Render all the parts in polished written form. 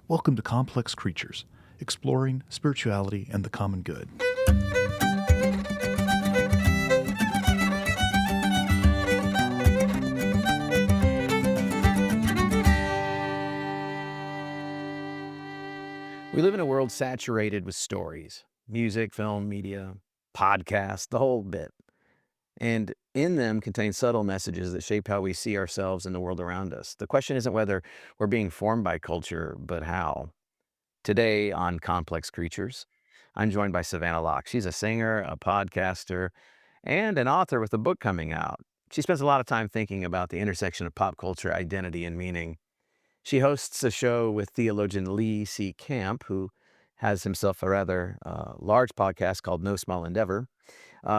Welcome to Complex Creatures, exploring spirituality and the common good. We live in a world saturated with stories, music, film, media, podcasts, the whole bit. And in them contain subtle messages that shape how we see ourselves and the world around us. The question isn't whether we're being formed by culture, but how. Today on Complex Creatures, I'm joined by Savannah Locke. She's a singer, a podcaster, and an author with a book coming out. She spends a lot of time thinking about the intersection of pop culture, identity, and meaning. She hosts a show with theologian Lee C. Camp, who has himself a rather large podcast called No Small Endeavor.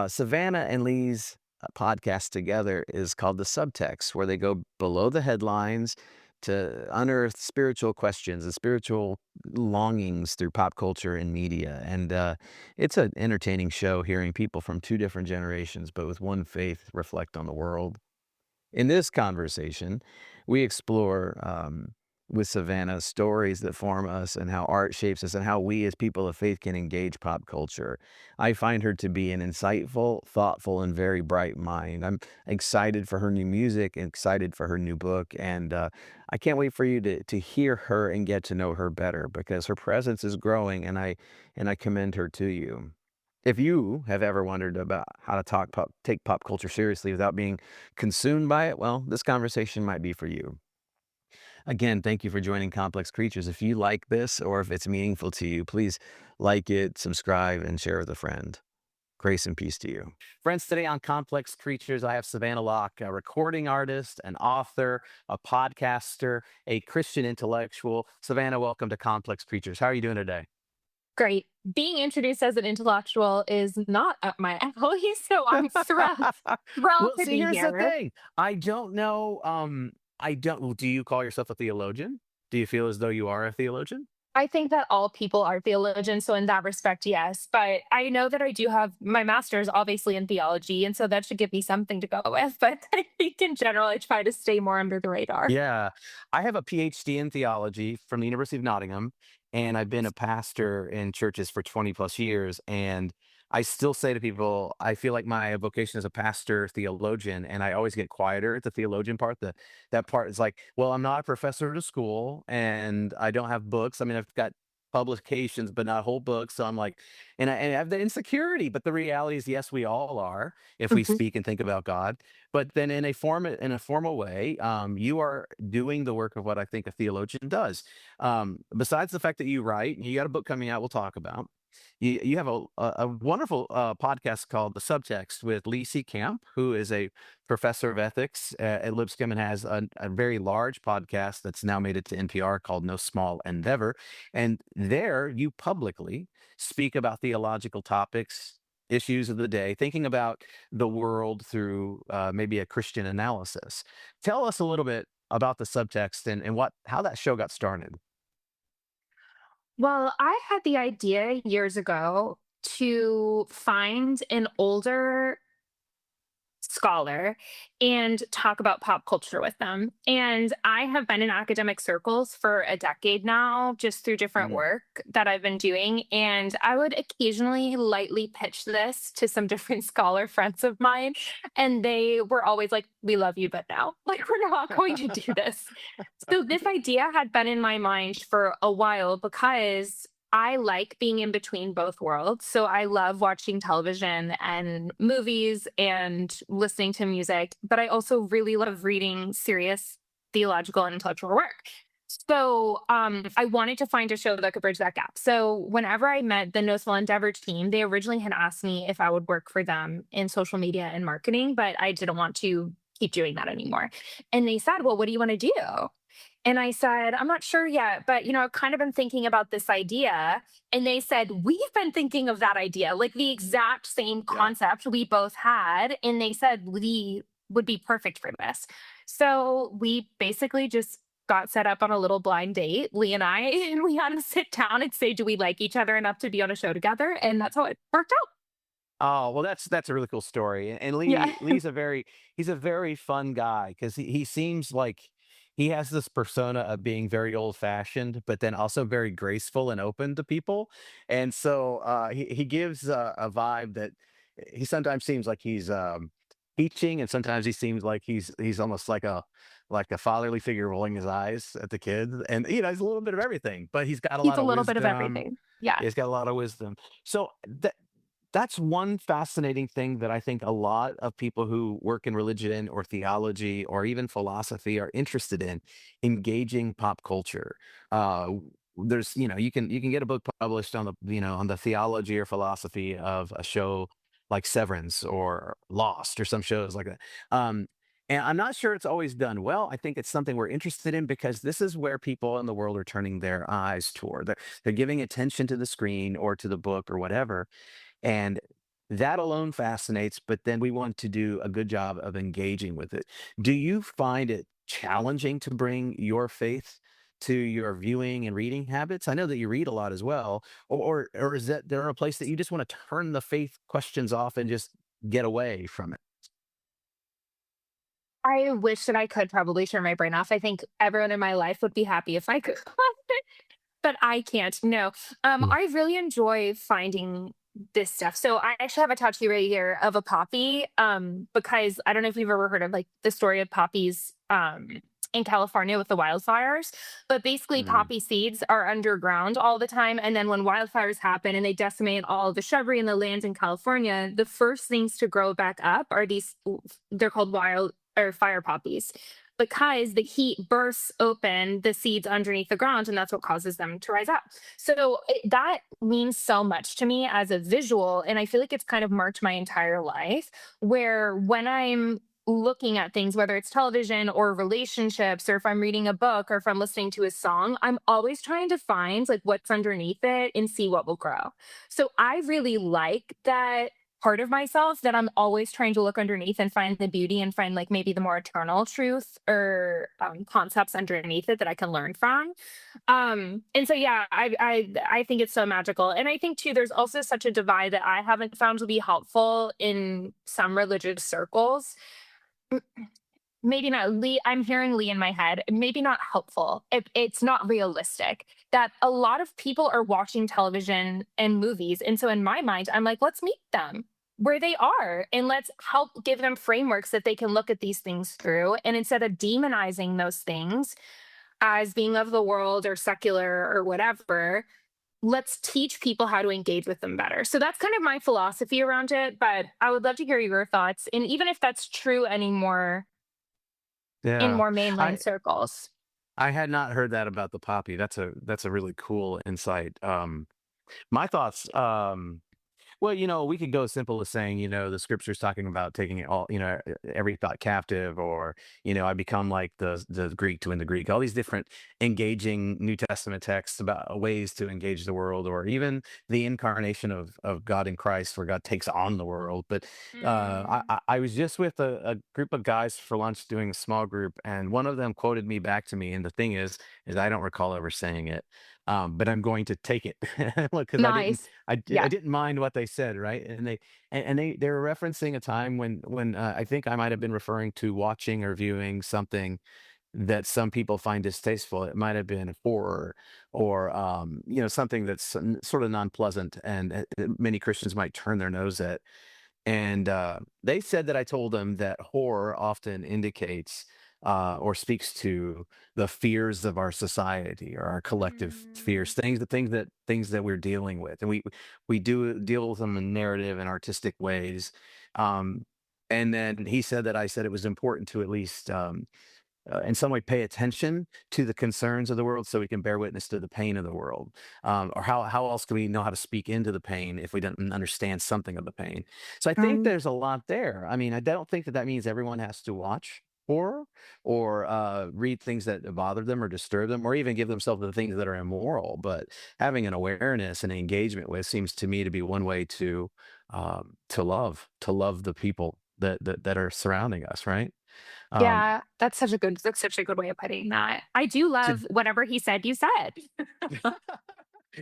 Savannah and Lee's podcast together is called The Subtext, where they go below the headlines to unearth spiritual questions and spiritual longings through pop culture and media. And it's an entertaining show hearing people from two different generations, but with one faith, reflect on the world. In this conversation, we explore with Savannah stories that form us and how art shapes us and how we as people of faith can engage pop culture. I find her to be an insightful, thoughtful, and very bright mind. I'm excited for her new music, excited for her new book, and I can't wait for you to hear her and get to know her better because her presence is growing, and I commend her to you. If you have ever wondered about how to take pop culture seriously without being consumed by it, well, this conversation might be for you. Again, thank you for joining Complex Creatures. If you like this or if it's meaningful to you, please like it, subscribe, and share with a friend. Grace and peace to you. Friends, today on Complex Creatures, I have Savannah Locke, a recording artist, an author, a podcaster, a Christian intellectual. Savannah, welcome to Complex Creatures. How are you doing today? Great. Being introduced as an intellectual is not up my alley, so I'm thrilled Well, to see, be here's the here. thing. I don't know. Do you call yourself a theologian? Do you feel as though you are a theologian? I think that all people are theologians, so in that respect, yes. But I know that I do have my master's obviously in theology, and so that should give me something to go with. But I think in general, I try to stay more under the radar. Yeah. I have a PhD in theology from the University of Nottingham, and I've been a pastor in churches for 20 plus years. And I still say to people, I feel like my vocation is a pastor theologian, and I always get quieter at the theologian part. That part is like, well, I'm not a professor at a school, and I don't have books. I mean, I've got publications, but not whole books. So I'm like, and I have the insecurity, but the reality is, yes, we all are if we Mhm. speak and think about God. But then in a formal way, you are doing the work of what I think a theologian does. Besides the fact that you write, you got a book coming out we'll talk about. You have a wonderful podcast called The Subtext with Lee C. Camp, who is a professor of ethics at Lipscomb and has a very large podcast that's now made it to NPR called No Small Endeavor. And there you publicly speak about theological topics, issues of the day, thinking about the world through maybe a Christian analysis. Tell us a little bit about the subtext and how that show got started. Well, I had the idea years ago to find an older scholar and talk about pop culture with them. And I have been in academic circles for a decade now, just through different Mm. work that I've been doing. And I would occasionally lightly pitch this to some different scholar friends of mine. And they were always like, we love you, but no, like, we're not going to do this. So this idea had been in my mind for a while because I like being in between both worlds. So I love watching television and movies and listening to music, but I also really love reading serious theological and intellectual work. So I wanted to find a show that could bridge that gap. So whenever I met the No Small Endeavor team, they originally had asked me if I would work for them in social media and marketing, but I didn't want to keep doing that anymore. And they said, well, what do you want to do? And I said, I'm not sure yet, but I've kind of been thinking about this idea. And they said, we've been thinking of that idea, like the exact same Yeah. concept we both had. And they said, Lee would be perfect for this. So we basically just got set up on a little blind date, Lee and I, and we had to sit down and say, do we like each other enough to be on a show together? And that's how it worked out. Oh, well, that's a really cool story. And Yeah. Lee's he's a very fun guy because he seems like he has this persona of being very old fashioned, but then also very graceful and open to people. And so he gives a vibe that he sometimes seems like he's teaching, and sometimes he seems like he's almost like a fatherly figure rolling his eyes at the kids. And he's a little bit of everything, but he's got a He's lot a of little bit of wisdom. everything. Yeah. He's got a lot of wisdom. So that's one fascinating thing that I think a lot of people who work in religion or theology or even philosophy are interested in, engaging pop culture. Uh, there's, you can get a book published on the theology or philosophy of a show like Severance or Lost or some shows like that. Um, and I'm not sure it's always done well. I think it's something we're interested in because this is where people in the world are turning their eyes toward. They're giving attention to the screen or to the book or whatever, and that alone fascinates, but then we want to do a good job of engaging with it. Do you find it challenging to bring your faith to your viewing and reading habits? I know that you read a lot as well, or is that there a place that you just want to turn the faith questions off and just get away from it? I wish that I could probably turn my brain off. I think everyone in my life would be happy if I could, but I can't. No. Mm, I really enjoy finding this stuff. So I actually have a tattoo right here of a poppy. Because I don't know if you've ever heard of like the story of poppies in California with the wildfires. But basically mm, poppy seeds are underground all the time. And then when wildfires happen and they decimate all the shrubbery in the lands in California, the first things to grow back up are these, they're called wild or fire poppies, because the heat bursts open the seeds underneath the ground and that's what causes them to rise up. So that means so much to me as a visual. And I feel like it's kind of marked my entire life, where when I'm looking at things, whether it's television or relationships, or if I'm reading a book or if I'm listening to a song, I'm always trying to find like what's underneath it and see what will grow. So I really like that part of myself, that I'm always trying to look underneath and find the beauty and find like maybe the more eternal truth or concepts underneath it that I can learn from. And so yeah, I think it's so magical. And I think too, there's also such a divide that I haven't found to be helpful in some religious circles. M- Maybe not Lee. I'm hearing Lee in my head. Maybe not helpful. It's not realistic that a lot of people are watching television and movies. And so in my mind, I'm like, let's meet them where they are and let's help give them frameworks that they can look at these things through. And instead of demonizing those things as being of the world or secular or whatever, let's teach people how to engage with them better. So that's kind of my philosophy around it. But I would love to hear your thoughts. And even if that's true anymore in yeah. more mainline I circles. I had not heard that about the poppy. That's a really cool insight. My thoughts, well, we could go as simple as saying, the scripture's talking about taking it all, every thought captive, or, I become like the Greek to win the Greek, all these different engaging New Testament texts about ways to engage the world, or even the incarnation of God in Christ, where God takes on the world. But Mm, I was just with a group of guys for lunch doing a small group, and one of them quoted me back to me. And the thing is I don't recall ever saying it. But I'm going to take it because nice. I Yeah. didn't mind what they said, right? And they were referencing a time when I think I might have been referring to watching or viewing something that some people find distasteful. It might have been horror, or something that's sort of non-pleasant, and many Christians might turn their nose at. And they said that I told them that horror often indicates or speaks to the fears of our society, or our collective Mm, fears, things that we're dealing with, and we do deal with them in narrative and artistic ways. Um, and then he said that I said it was important to at least in some way pay attention to the concerns of the world, so we can bear witness to the pain of the world. Or how else can we know how to speak into the pain if we don't understand something of the pain? So I think mm, there's a lot there. I mean, I don't think that means everyone has to watch horror, or read things that bother them or disturb them, or even give themselves to the things that are immoral. But having an awareness and engagement with seems to me to be one way to love the people that are surrounding us, right? Um, yeah, that's such a good way of putting that. I do to love whatever he said you said.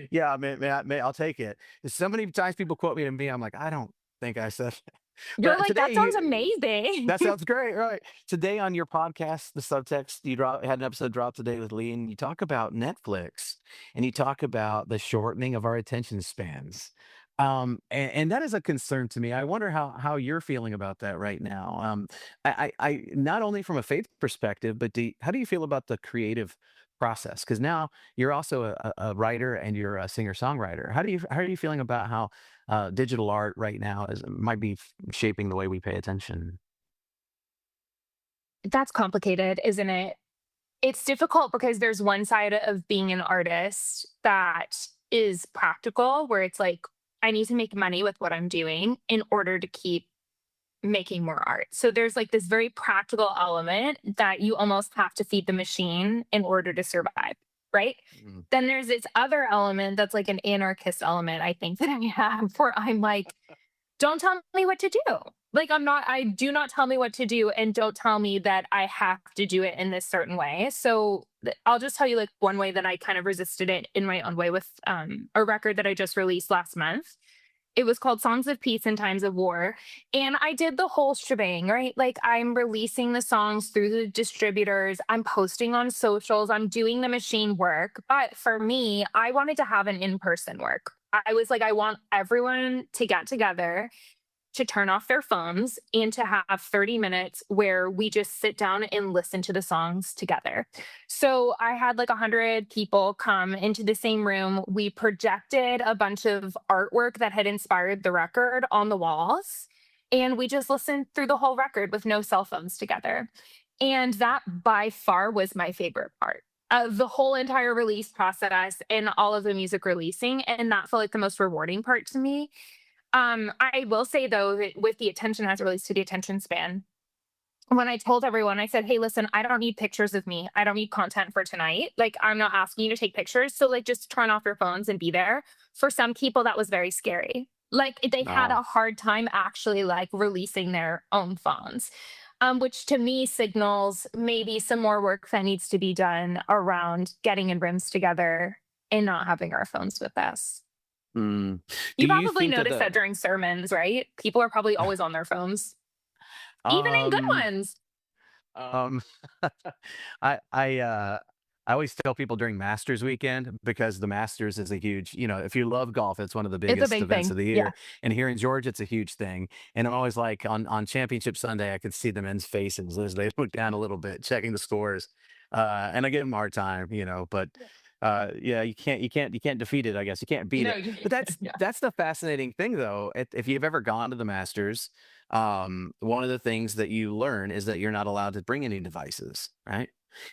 Yeah, I'll take it. So many times people quote me to me, I'm like, I don't think I said. You're But like, that sounds today, amazing. that sounds great, right? Today on your podcast, the Subtext, had an episode drop today with Lee, and you talk about Netflix, and you talk about the shortening of our attention spans. And that is a concern to me. I wonder how you're feeling about that right now. I not only from a faith perspective, but how do you feel about the creative process? Because now you're also a writer and you're a singer-songwriter. How are you feeling about how digital art right now might be shaping the way we pay attention? That's complicated, isn't it? It's difficult because there's one side of being an artist that is practical, where it's like, I need to make money with what I'm doing in order to keep making more art. So there's like this very practical element that you almost have to feed the machine in order to survive, right? Mm. Then there's this other element that's like an anarchist element, I think, that I have, where I'm like, don't tell me what to do. Like, I do not tell me what to do, and don't tell me that I have to do it in this certain way. So I'll just tell you like one way that I kind of resisted it in my own way with a record that I just released last month. It was called Songs of Peace in Times of War. And I did the whole shebang, right? Like, I'm releasing the songs through the distributors, I'm posting on socials, I'm doing the machine work. But for me, I wanted to have an in person work. I was like, I want everyone to get together, to turn off their phones, and to have 30 minutes where we just sit down and listen to the songs together. So I had like 100 people come into the same room. We projected a bunch of artwork that had inspired the record on the walls, and we just listened through the whole record with no cell phones together. And that by far was my favorite part of the whole entire release process and all of the music releasing. And that felt like the most rewarding part to me. I will say though that with the attention as it relates to the attention span, when I told everyone, I said, hey, listen, I don't need pictures of me. I don't need content for tonight. Like, I'm not asking you to take pictures. So, like, just turn off your phones and be there. For some people, that was very scary. Like, they had No. a hard time actually like releasing their own phones, which to me signals maybe some more work that needs to be done around getting in rooms together and not having our phones with us. Mm. Do You you probably think that notice that during sermons, right? People are probably always on their phones, even in good um ones. Um, I I uh I always tell people during Masters weekend, because the Masters is a huge, if you love golf, it's one of the It's a biggest big events thing. of the Yeah. year. And here in Georgia, it's a huge thing. And I'm always like on Championship Sunday, I could see the men's faces as they look down a little bit, checking the scores. And I give them a hard time, but Yeah. yeah, you can't defeat it, I guess. You can't beat No, it. But that's yeah. that's the fascinating thing though. If you've ever gone to the Masters, one of the things that you learn is that you're not allowed to bring any devices, right?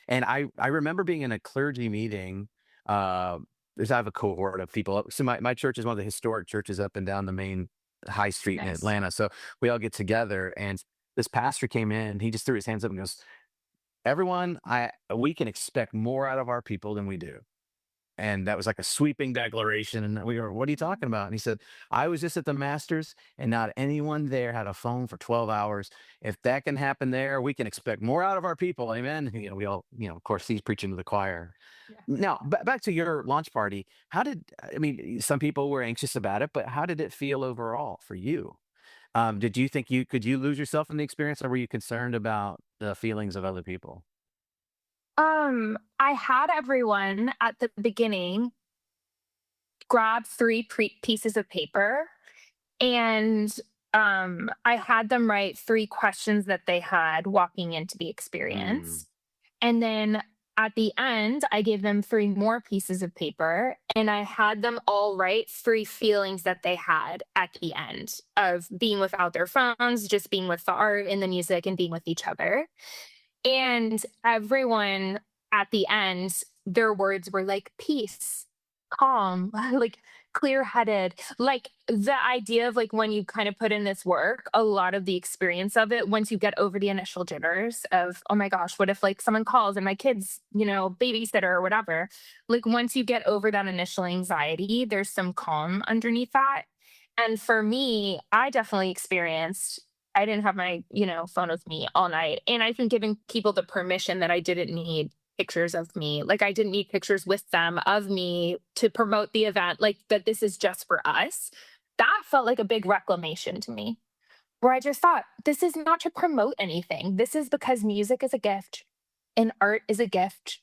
And I remember being in a clergy meeting. Uh, I have a cohort of people. So my church is one of the historic churches up and down the main high street in Nice. Atlanta. So we all get together, and this pastor came in. He just threw his hands up and goes, "Everyone, we can expect more out of our people than we do." And that was like a sweeping declaration. And we were, "What are you talking about?" And he said, "I was just at the Masters, and not anyone there had a phone for 12 hours. If that can happen there, we can expect more out of our people." Amen. We all, of course, he's preaching to the choir. Yeah. Now, back to your launch party. I mean, some people were anxious about it, but how did it feel overall for you? Did you think could you lose yourself in the experience, or were you concerned about the feelings of other people? I had everyone at the beginning grab three pieces of paper, and I had them write three questions that they had walking into the Mm, experience. And then at the end, I gave them three more pieces of paper, and I had them all write three feelings that they had at the end of being without their phones, just being with the art and the music and being with each other. And everyone at the end, their words were like peace, calm, like clear headed. Like the idea of like when you kind of put in this work, a lot of the experience of it, once you get over the initial jitters of, oh my gosh, what if like someone calls and my kids, babysitter or whatever, like once you get over that initial anxiety, there's some calm underneath that. And for me, I definitely experienced, I didn't have my, phone with me all night. And I think giving people the permission that I didn't need pictures of me. Like I didn't need pictures with them of me to promote the event, like that this is just for us. That felt like a big reclamation to me. where I just thought, this is not to promote anything. This is because music is a gift and art is a gift,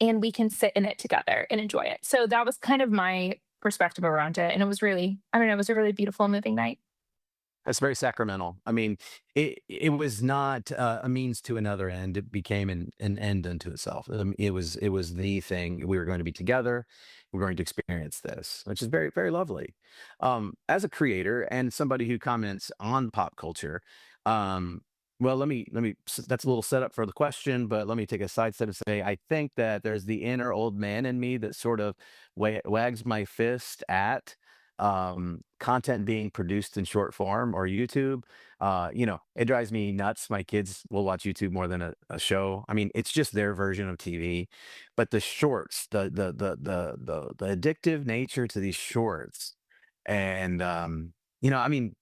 and we can sit in it together and enjoy it. So that was kind of my perspective around it. And it was really, I don't know, it was a really beautiful, moving night. That's very sacramental. I mean, it was not a means to another end. It became an end unto itself. It was the thing. We were going to be together. We're going to experience this, which is very very lovely. As a creator and somebody who comments on pop culture, um, well, That's a little setup for the question, but let me take a side step and say I think that there's the inner old man in me that sort of wags my fist at content being produced in short form or YouTube. It drives me nuts. My kids will watch YouTube more than a show. I mean, it's just their version of TV. But the shorts, the addictive nature to these shorts, and I mean,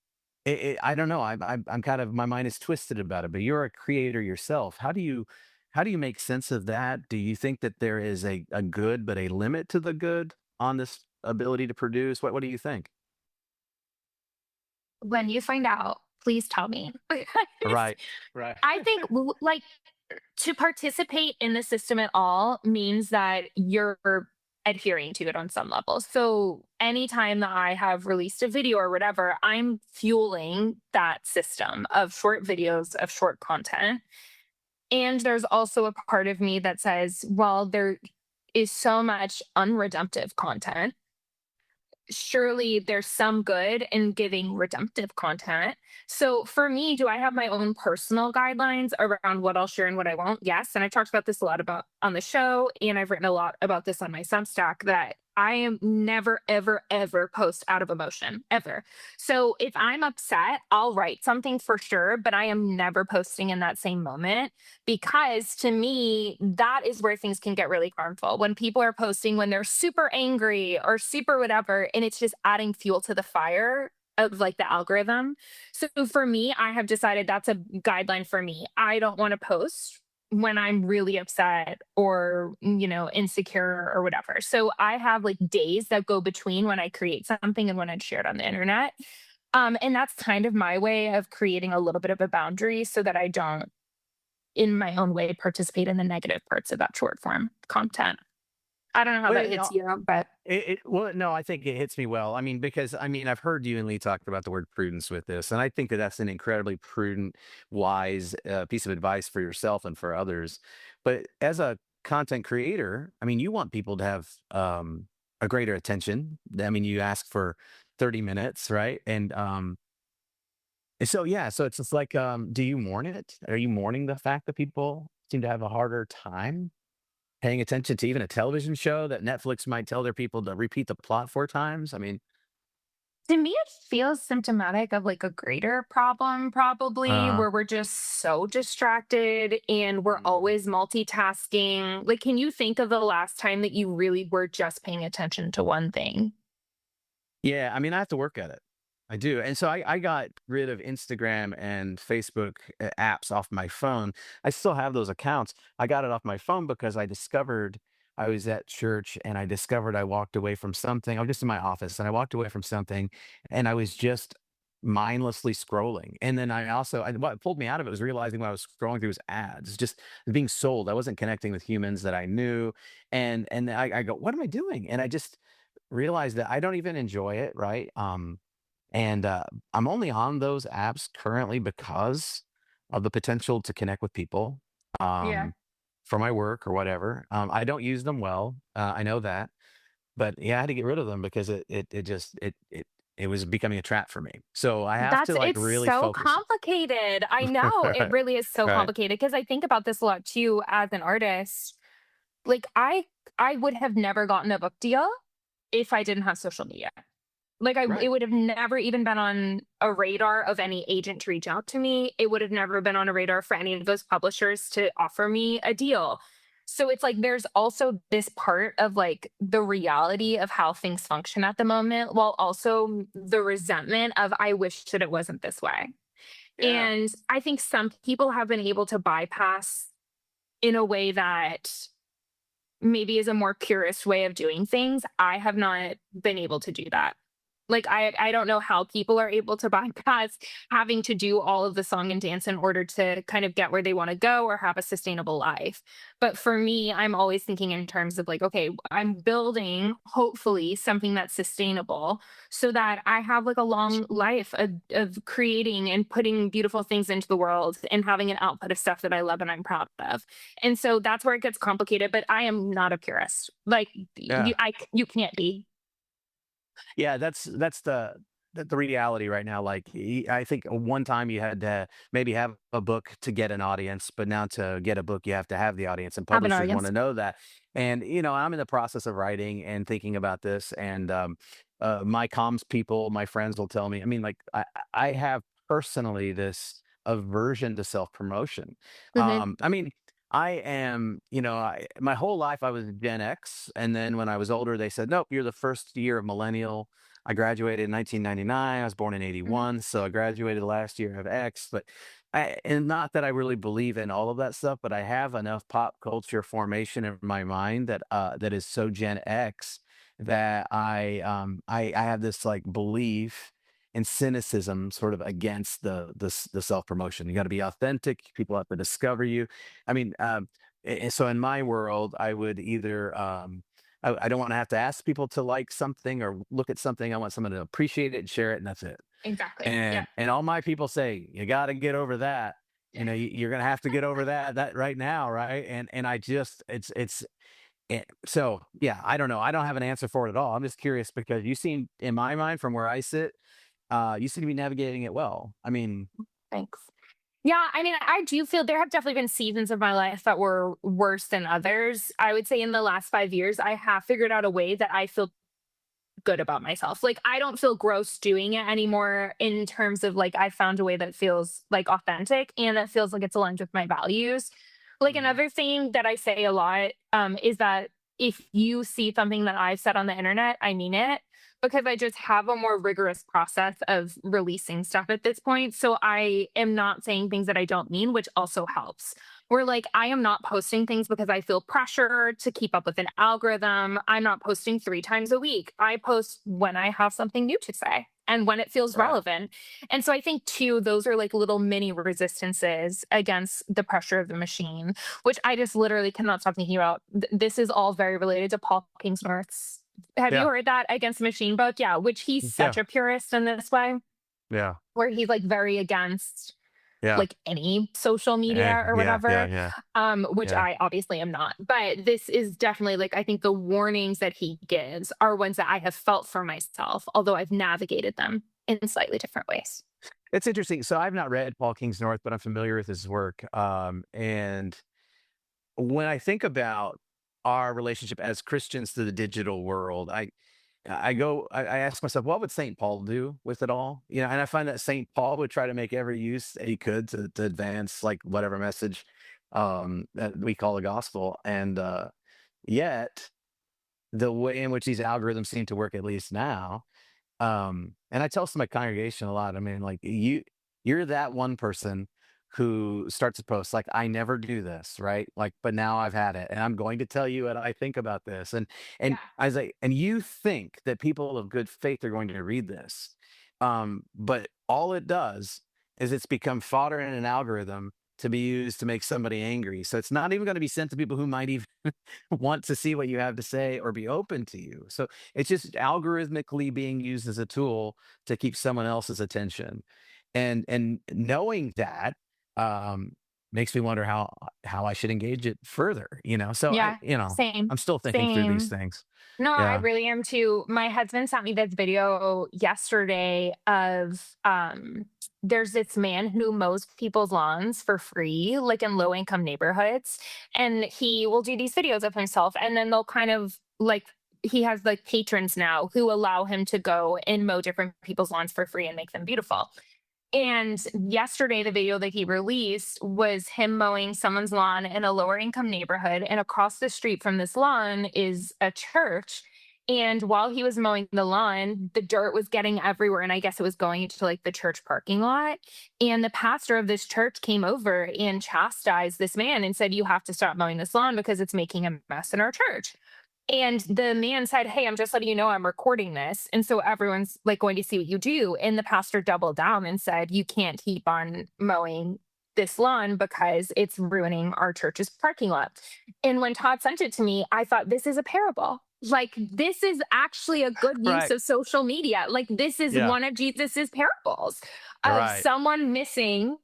I don't know. I'm kind of, my mind is twisted about it. But you're a creator yourself. How do you make sense of that? Do you think that there is a good but a limit to the good on this ability to produce? What do you think? When you find out, please tell me. Right, right. I think like to participate in the system at all means that you're adhering to it on some level. So anytime that I have released a video or whatever, I'm fueling that system of short videos, of short content. And there's also a part of me that says, well, there is so much unredemptive content, surely there's some good in giving redemptive content. So for me, do I have my own personal guidelines around what I'll share and what I won't? Yes. And I talked about this a lot about on the show, and I've written a lot about this on my Substack, that I am never, ever, ever post out of emotion, ever. So if I'm upset, I'll write something for sure, but I am never posting in that same moment, because to me, that is where things can get really harmful. When people are posting when they're super angry or super whatever, and it's just adding fuel to the fire of like the algorithm. So for me, I have decided that's a guideline for me. I don't want to post when I'm really upset or, insecure or whatever. So I have like days that go between when I create something and when I'd share it on the internet. And that's kind of my way of creating a little bit of a boundary so that I don't, in my own way, participate in the negative parts of that short form content. I don't know how Well, that hits you, but well, no, I think it hits me well. I mean, because I've heard you and Lee talk about the word prudence with this, and I think that that's an incredibly prudent, wise piece of advice for yourself and for others. But as a content creator, I mean, you want people to have a greater attention. I mean, you ask for 30 minutes, right? And so yeah, so it's just like, do you mourn it? Are you mourning the fact that people seem to have a harder time paying attention to even a television show that Netflix might tell their people to repeat the plot 4 times? I mean, to me, it feels symptomatic of like a greater problem, probably, uh, where we're just so distracted and we're mm, always multitasking. Like, can you think of the last time that you really were just paying attention to one thing? yeah, I mean, I have to work at it. I do. And so I got rid of Instagram and Facebook apps off my phone. I still have those accounts. I got it off my phone because I discovered I was at church and I discovered I walked away from something. I was just in my office and I walked away from something and I was just mindlessly scrolling. And then what pulled me out of it was realizing what I was scrolling through was ads, just being sold. I wasn't connecting with humans that I knew. And I go, what am I doing? And I just realized that I don't even enjoy it, right? And I'm only on those apps currently because of the potential to connect with people Yeah. um, for my work or whatever. I don't use them well. I know that, but yeah, I had to get rid of them because it was becoming a trap for me. So I have to like It's really so focus. complicated. I know it Right. really is so Right. complicated, because I think about this a lot too as an artist. Like I would have never gotten a book deal if I didn't have social media. Like it Right. would have never even been on a radar of any agent to reach out to me. It would have never been on a radar for any of those publishers to offer me a deal. So it's like there's also this part of like the reality of how things function at the moment, while also the resentment of I wish that it wasn't this way. Yeah. And I think some people have been able to bypass in a way that maybe is a more purist way of doing things. I have not been able to do that. Like, I don't know how people are able to bypass having to do all of the song and dance in order to kind of get where they want to go or have a sustainable life. But for me, I'm always thinking in terms of like, okay, I'm building hopefully something that's sustainable so that I have like a long life of creating and putting beautiful things into the world and having an output of stuff that I love and I'm proud of. And so that's where it gets complicated, but I am not a purist. Like Yeah. you can't be. Yeah, that's the reality right now. Like I think one time you had to maybe have a book to get an audience, but now to get a book you have to have the audience, and Have an publishers want audience. to know that. And I'm in the process of writing and thinking about this, and my comms people, my friends will tell me. I mean, like I have personally this aversion to self promotion. Mhm. I mean, I am, my whole life I was Gen X. And then when I was older, they said, nope, you're the first year of millennial. I graduated in 1999. I was born in Mhm. 81. So I graduated last year of X. But and not that I really believe in all of that stuff, but I have enough pop culture formation in my mind that is so Gen X that I have this like belief and cynicism sort of against the self promotion. You got to be authentic. People have to discover you. I mean, and so in my world, I would either I don't want to have to ask people to like something or look at something. I want someone to appreciate it and share it, and that's it. Exactly. Yeah. And all my people say you got to get over that. You're gonna have to get over that right now, right? And I just so yeah, I don't know. I don't have an answer for it at all. I'm just curious because you seem, in my mind, from where I sit, you seem to be navigating it well. I mean, Thanks. Yeah, I mean, I do feel there have definitely been seasons of my life that were worse than others. I would say in the last 5 years, I have figured out a way that I feel good about myself. Like, I don't feel gross doing it anymore in terms of like, I found a way that feels like authentic and that feels like it's aligned with my values. Like, Mhm. another thing that I say a lot is that if you see something that I've said on the internet, I mean it because I just have a more rigorous process of releasing stuff at this point. So I am not saying things that I don't mean, which also helps. Where like I am not posting things because I feel pressure to keep up with an algorithm. I'm not posting 3 times a week. I post when I have something new to say and when it feels Right. relevant. And so I think too, those are like little mini resistances against the pressure of the machine, which I just literally cannot stop thinking about. This is all very related to Paul Kingsnorth's. Have you Yeah. heard that against the machine book? Yeah, which he's such Yeah. a purist in this way, Yeah. where he's like very against Yeah. like any social media or Yeah. Yeah. whatever, Yeah. which Yeah. I obviously am not. But this is definitely like I think the warnings that he gives are ones that I have felt for myself, although I've navigated them in slightly different ways. It's interesting. So I've not read Paul Kingsnorth, but I'm familiar with his work. And when I think about our relationship as Christians to the digital world, I ask myself, what would St. Paul do with it all? And I find that St. Paul would try to make every use that he could to advance like whatever message that we call the gospel. And yet the way in which these algorithms seem to work, at least now, and I tell some of my congregation a lot. I mean, like you're that one person who starts to post like, I never do this, right? Like, but now I've had it, and I'm going to tell you what I think about this. And Yeah. I was like, and you think that people of good faith are going to read this, but all it does is it's become fodder in an algorithm to be used to make somebody angry. So it's not even going to be sent to people who might even want to see what you have to say or be open to you. So it's just algorithmically being used as a tool to keep someone else's attention. And knowing that um makes me wonder how I should engage it further, So Yeah. Same. I'm still thinking through these Same. things. No, I Yeah. really am too. My husband sent me this video yesterday of there's this man who mows people's lawns for free, like in low income neighborhoods. And he will do these videos of himself and then they'll kind of like he has like patrons now who allow him to go and mow different people's lawns for free and make them beautiful. And yesterday, the video that he released was him mowing someone's lawn in a lower income neighborhood. And across the street from this lawn is a church. And while he was mowing the lawn, the dirt was getting everywhere. And I guess it was going into like the church parking lot. And the pastor of this church came over and chastised this man and said, you have to stop mowing this lawn because it's making a mess in our church. And the man said, "Hey, I'm just letting you know I'm recording this. And so everyone's like going to see what you do." And the pastor doubled down and said, "You can't keep on mowing this lawn because it's ruining our church's parking lot." And when Todd sent it to me, I thought, this is a parable. Like, this is actually a good use Right. of social media. Like, this is Yeah. one of Jesus's parables of Right. someone missing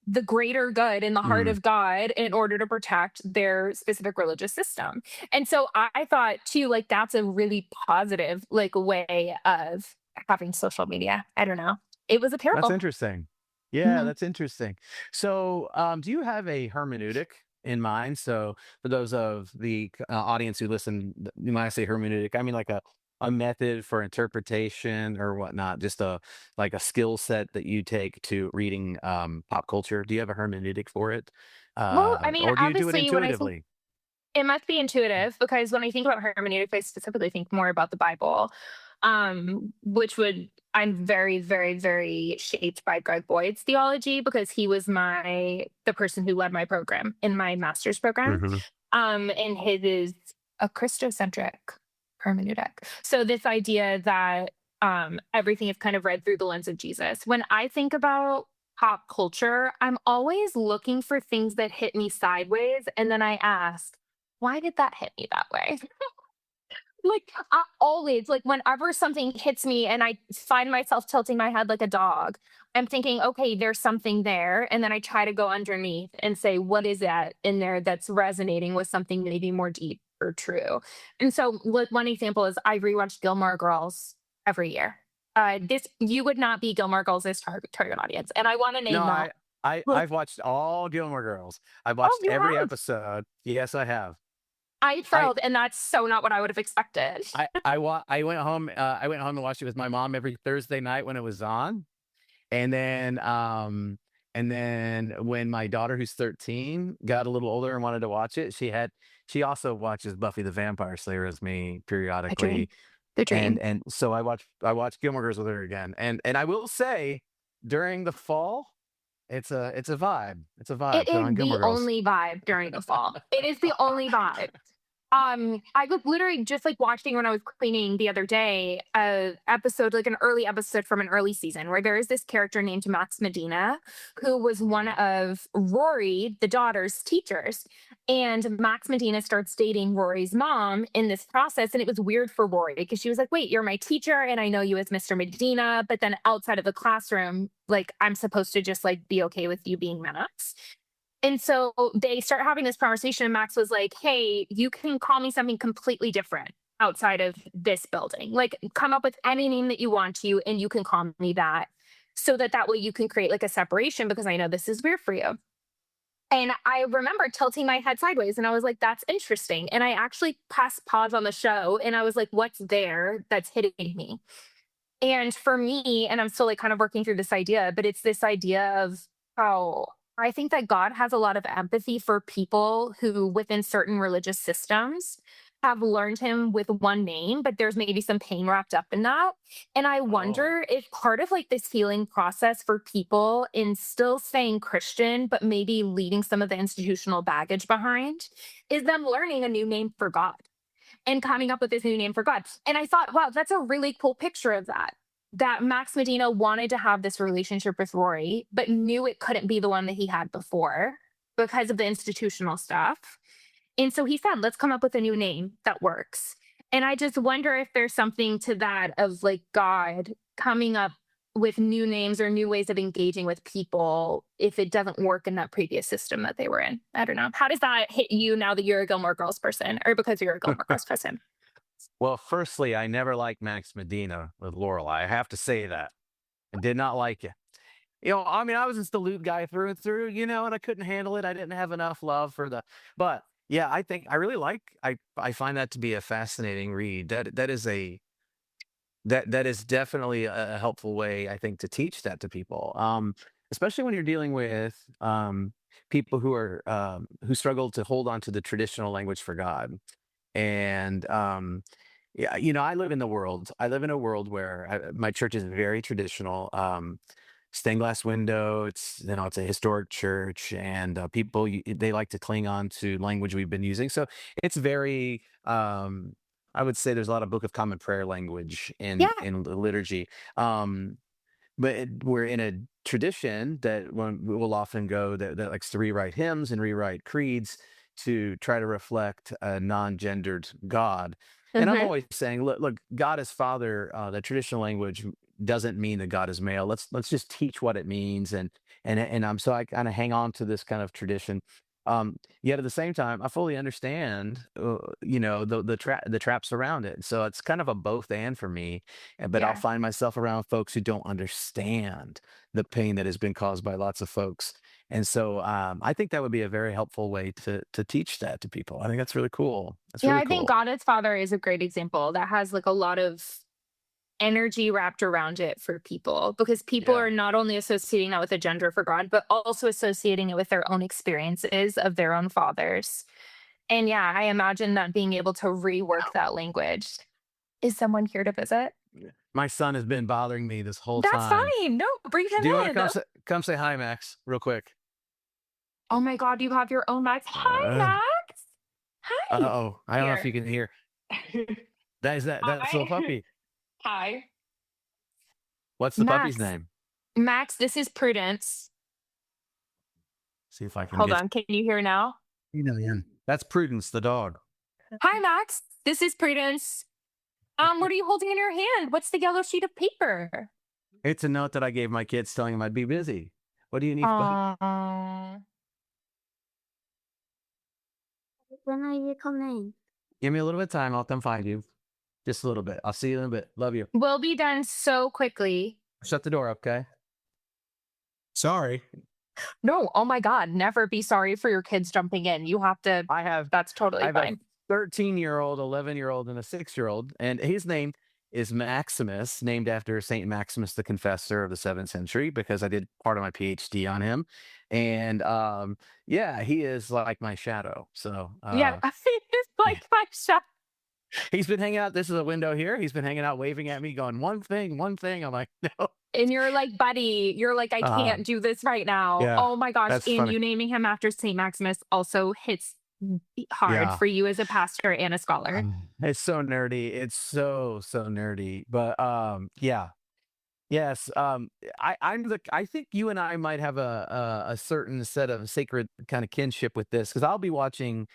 the greater good in the heart Mm. of God in order to protect their specific religious system. And so I thought too, like, that's a really positive like way of having social media. I don't know. It was a That's parable. interesting. Yeah, Mhm. that's interesting. So, do you have a hermeneutic in mind? So, for those of the audience who listen, when I say hermeneutic, I mean like a method for interpretation or whatnot, just a like a skill set that you take to reading pop culture. Do you have a hermeneutic for it, Well, I mean, or do you do it obviously, when I think intuitively? it must be intuitive, because when I think about hermeneutics, I specifically think more about the Bible, which would I'm very, very, very shaped by Greg Boyd's theology because he was the person who led my program in my master's program. Hmm. And his is a Christocentric hermeneutic. So this idea that everything is kind of read through the lens of Jesus. When I think about pop culture, I'm always looking for things that hit me sideways, and then I ask, why did that hit me that way? Like, I always like, whenever something hits me and I find myself tilting my head like a dog, I'm thinking, "Okay, there's something there," and then I try to go underneath and say, "What is that in there that's resonating with something maybe more deep or true?" And so, like, one example is I rewatch Gilmore Girls every year. This you would not be Gilmore Girls' target audience, and I wanna No, name that. Like, I've watched all Gilmore Girls. I've "Oh, watched you every have?" episode. Yes, I have. I I failed, and that's so not what I would have expected. I went home, I went home and watched it with my mom every Thursday night when it was on, and then when my daughter, who's 13, got a little older and wanted to watch it, she also watches Buffy the Vampire Slayer as me The dream. periodically, The and dream. so I watched Gilmore Girls with her again, and I will say, during the fall, it's a vibe. It's a It vibe, put is on the Gilmore Girls. only vibe during the fall. It is the only vibe. I was literally just like watching when I was cleaning the other day, a episode, like an early episode from an early season, where there is this character named Max Medina, who was one of Rory, the daughter's teachers. And Max Medina starts dating Rory's mom in this process. And it was weird for Rory because she was like, "Wait, you're my teacher, and I know you as Mr. Medina. But then outside of the classroom, like, I'm supposed to just like be okay with you being Max." And so they start having this conversation, and Max was like, "Hey, you can call me something completely different outside of this building. Like, come up with any name that you want to, and you can call me that, so that way you can create like a separation because I know this is weird for you." And I remember tilting my head sideways, and I was like, "That's interesting." And I actually pressed pause on the show, and I was like, "What's there that's hitting me?" And for me, and I'm still like kind of working through this idea, but it's this idea of how I think that God has a lot of empathy for people who, within certain religious systems, have learned him with one name, but there's maybe some pain wrapped up in that. And I Oh. wonder if part of like this healing process for people in still staying Christian, but maybe leaving some of the institutional baggage behind, is them learning a new name for God and coming up with this new name for God. And I thought, wow, that's a really cool picture of that. That Max Medina wanted to have this relationship with Rory, but knew it couldn't be the one that he had before because of the institutional stuff. And so he said, let's come up with a new name that works. And I just wonder if there's something to that of like God coming up with new names or new ways of engaging with people if it doesn't work in that previous system that they were in. I don't know. How does that hit you now that you're a Gilmore Girls person or because you're a Gilmore Girls person? Well, firstly, I never liked Max Medina with Lorelai. I have to say that. I did not like it. I mean, I was just the loot guy through and through, and I couldn't handle it. I didn't have enough love for but yeah, I think I really I find that to be a fascinating read. That is definitely a helpful way, I think, to teach that to people. Especially when you're dealing with people who struggle to hold on to the traditional language for God. And yeah, I live in the world. I live in a world where my church is very traditional. Stained glass window. It's a historic church, and people they like to cling on to language we've been using. So it's very I would say there's a lot of Book of Common Prayer language Yeah. in the liturgy. But we're in a tradition that when we will often go that likes to rewrite hymns and rewrite creeds to try to reflect a non-gendered God. And I'm Hmm. always saying, look, God is Father. The traditional language doesn't mean that God is male. Let's just teach what it means, and so I kind of hang on to this kind of tradition. Yet at the same time, I fully understand, the traps around it. So it's kind of a both and for me. But I'll Yeah. find myself around folks who don't understand the pain that has been caused by lots of folks. And so I think that would be a very helpful way to teach that to people. I think that's really cool. That's Yeah, really I think cool. God as Father is a great example that has like a lot of energy wrapped around it for people because people Yeah. are not only associating that with a gender for God, but also associating it with their own experiences of their own fathers. And yeah, I imagine that being able to rework that language. Is someone here to visit? Yeah. My son has been bothering me this whole That's time. fine. No, bring him Do you want to in. come say hi, Max, real quick? Oh my God, you have your own Max. Hi, Uh, Max. Hi. oh, I don't know if you Here. can hear. That's little Hi. puppy. Hi. What's the puppy's Max. name? Max, this is Prudence. See if I can Hold get. on. Can you hear now? Yeah. That's Prudence, the dog. Hi, Max. This is Prudence. What are you holding in your hand? What's the yellow sheet of paper? It's a note that I gave my kids telling them I'd be busy. What do you need, buddy? Aww. When are you coming? Give me a little bit of time. I'll come find you. Just a little bit. I'll see you in a bit. Love you. We'll be done so quickly. Shut the door, okay? Sorry. No, oh my God. Never be sorry for your kids jumping in. You have to, I have that's totally a fine. 13-year-old, 11-year-old, and a 6-year-old, and his name is Maximus, named after Saint Maximus the Confessor of the 7th century, because I did part of my PhD on him. And yeah, he is like my shadow. So Yeah, it's like my shot. he's been hanging out. This is a window here. He's been hanging out, waving at me, going, one thing, one thing. I'm like, no. And you're like, buddy, you're like, I Uh, can't do this right now. yeah, Oh my gosh. that's And funny. you naming him after St. Maximus also hits hard Yeah. for you as a pastor and a scholar. It's so nerdy. It's so nerdy. But yeah. Yes. I think you and I might have a certain set of sacred kind of kinship with this, because I'll be watching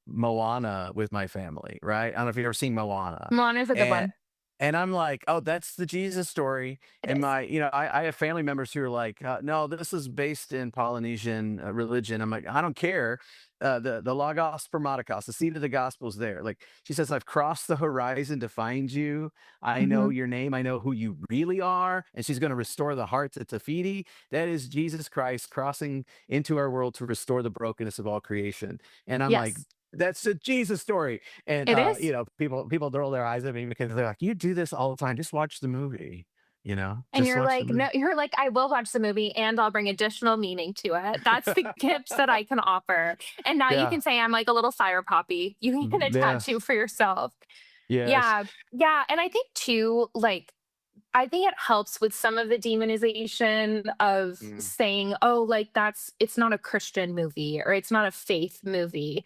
Moana with my family, right? I don't know if you've ever seen Moana. Moana's a good And one. and I'm like, oh, that's the Jesus story. It And is. I have family members who are like, no, this is based in Polynesian religion. I'm like, I don't care. The Logos Spermaticos, the seed of the gospel is there. Like she says, I've crossed the horizon to find you. I know Mhm. your name. I know who you really are. And she's going to restore the hearts at Tafiti. That is Jesus Christ crossing into our world to restore the brokenness of all creation. And I'm like, Yes, that's a Jesus story. And it is. people roll their eyes at me because they're like, "You do this all the time. Just watch the movie." And Just you're watch the like, movie. no, you're like, I will watch the movie and I'll bring additional meaning to it. That's the gifts that I can offer. And now you Yeah. can say I'm like a little fire poppy. You can get a tattoo Yes. for yourself. Yes. Yeah. Yeah. And I think too, like, I think it helps with some of the demonization of Mm. saying, oh, like it's not a Christian movie or it's not a faith movie.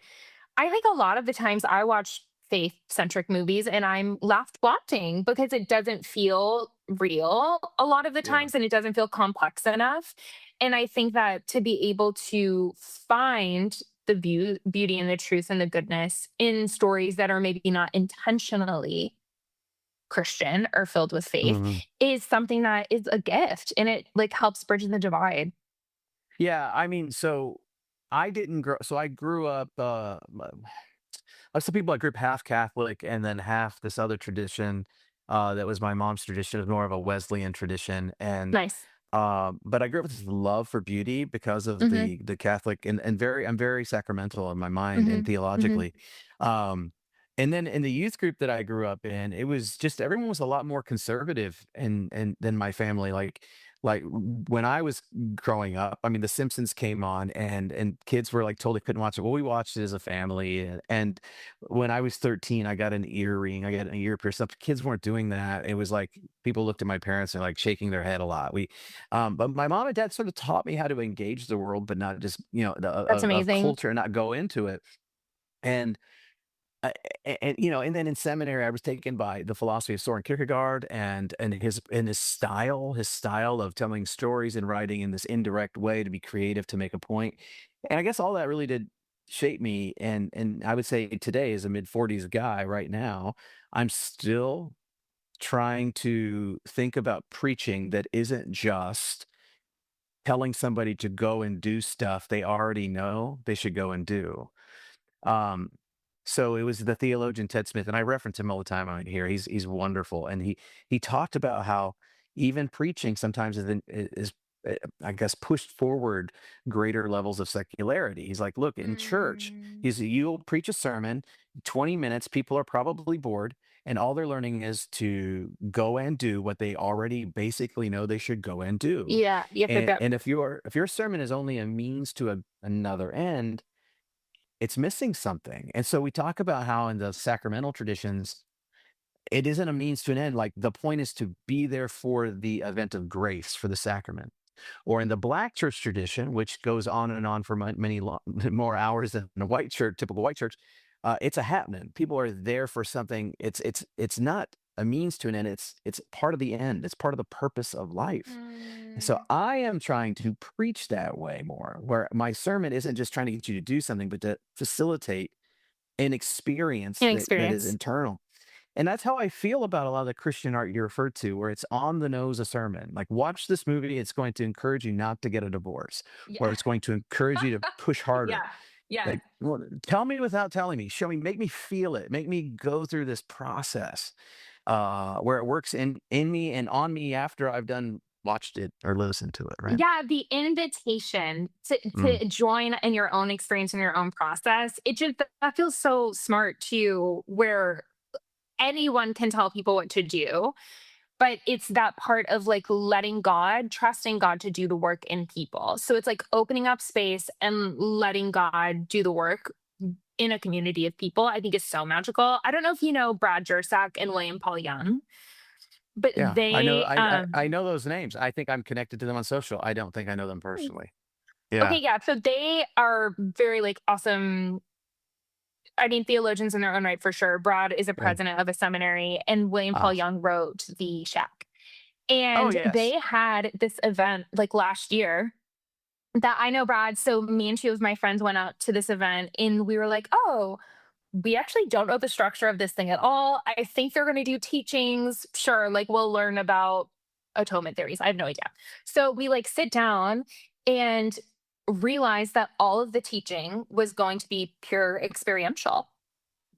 I think a lot of the times I watch faith centric movies and I'm left wanting because it doesn't feel real a lot of the Yeah. times and it doesn't feel complex enough. And I think that to be able to find the beauty and the truth and the goodness in stories that are maybe not intentionally Christian or filled with faith Mhm. is something that is a gift and it like helps bridge the divide. Yeah, I mean, so I didn't grow so I grew up, like some people, I grew up half Catholic and then half this other tradition, that was my mom's tradition. It was more of a Wesleyan tradition, and Nice. but I grew up with this love for beauty because of Mhm. the Catholic, and I'm very sacramental in my mind and Mhm. Mhm. theologically. Um, and then in the youth group that I grew up in, it was just everyone was a lot more conservative and than my family. Like when I was growing up, I mean, The Simpsons came on, and kids were like told they couldn't watch it. Well, we watched it as a family, and when I was 13, I got an earring, I got an ear piercing. Kids weren't doing that. It was like people looked at my parents and like shaking their head a lot. But my mom and dad sort of taught me how to engage the world, but not just, That's of amazing. culture and not go into it. And Uh, and then in seminary, I was taken by the philosophy of Soren Kierkegaard and his style of telling stories and writing in this indirect way to be creative, to make a point. And I guess all that really did shape me. And I would say today, as a mid-40s guy right now, I'm still trying to think about preaching that isn't just telling somebody to go and do stuff they already know they should go and do. Um, so it was the theologian Ted Smith, and I reference him all the time on here. He's wonderful, and he talked about how even preaching sometimes I guess pushed forward greater levels of secularity. He's like, look, in church, Mm. you'll preach a sermon, 20 minutes, people are probably bored, and all they're learning is to go and do what they already basically know they should go and do. Yeah, you have to get And if your sermon is only a means to another end, it's missing something. And so we talk about how in the sacramental traditions, it isn't a means to an end. Like the point is to be there for the event of grace, for the sacrament. Or in the Black church tradition, which goes on and on for many more hours than a white church, typical white church, it's a happening. People are there for something. It's not a means to an end. It's part of the end. It's part of the purpose of life. And so Mm. I am trying to preach that way more, where my sermon isn't just trying to get you to do something, but to facilitate an experience An that is experience. internal. And that's how I feel about a lot of the Christian art you referred to, where it's on the nose a sermon. Like, watch this movie, it's going to encourage you not to get a divorce, or Yeah. it's going to encourage you to push harder. Yeah. Yeah. Like, well, tell me without telling me, show me, make me feel it, make me go through this process where it works in me and on me after I've done watched it or listened to it, right? Yeah, the invitation to Mm, join in your own experience and your own process, it just that feels so smart too, where anyone can tell people what to do, but it's that part of like letting God, trusting God to do the work in people. So it's like opening up space and letting God do the work in a community of people. I think is so magical. I don't know if you know Brad Jersak and William Paul Young, but yeah, I know. they I know those names. I think I'm connected to them on social. I don't think I know them personally. okay, Yeah. yeah. So they are very like awesome. I mean, theologians in their own right for sure. Brad is a Yeah. president of a seminary, and William Paul Ah. Young wrote The Shack. Oh And yes. they had this event like last year that I know Brad. So me and two of my friends went out to this event, and we were like, oh, we actually don't know the structure of this thing at all. I think they're going to do teachings. Sure, like we'll learn about atonement theories. I have no idea. So we like sit down and realize that all of the teaching was going to be pure experiential.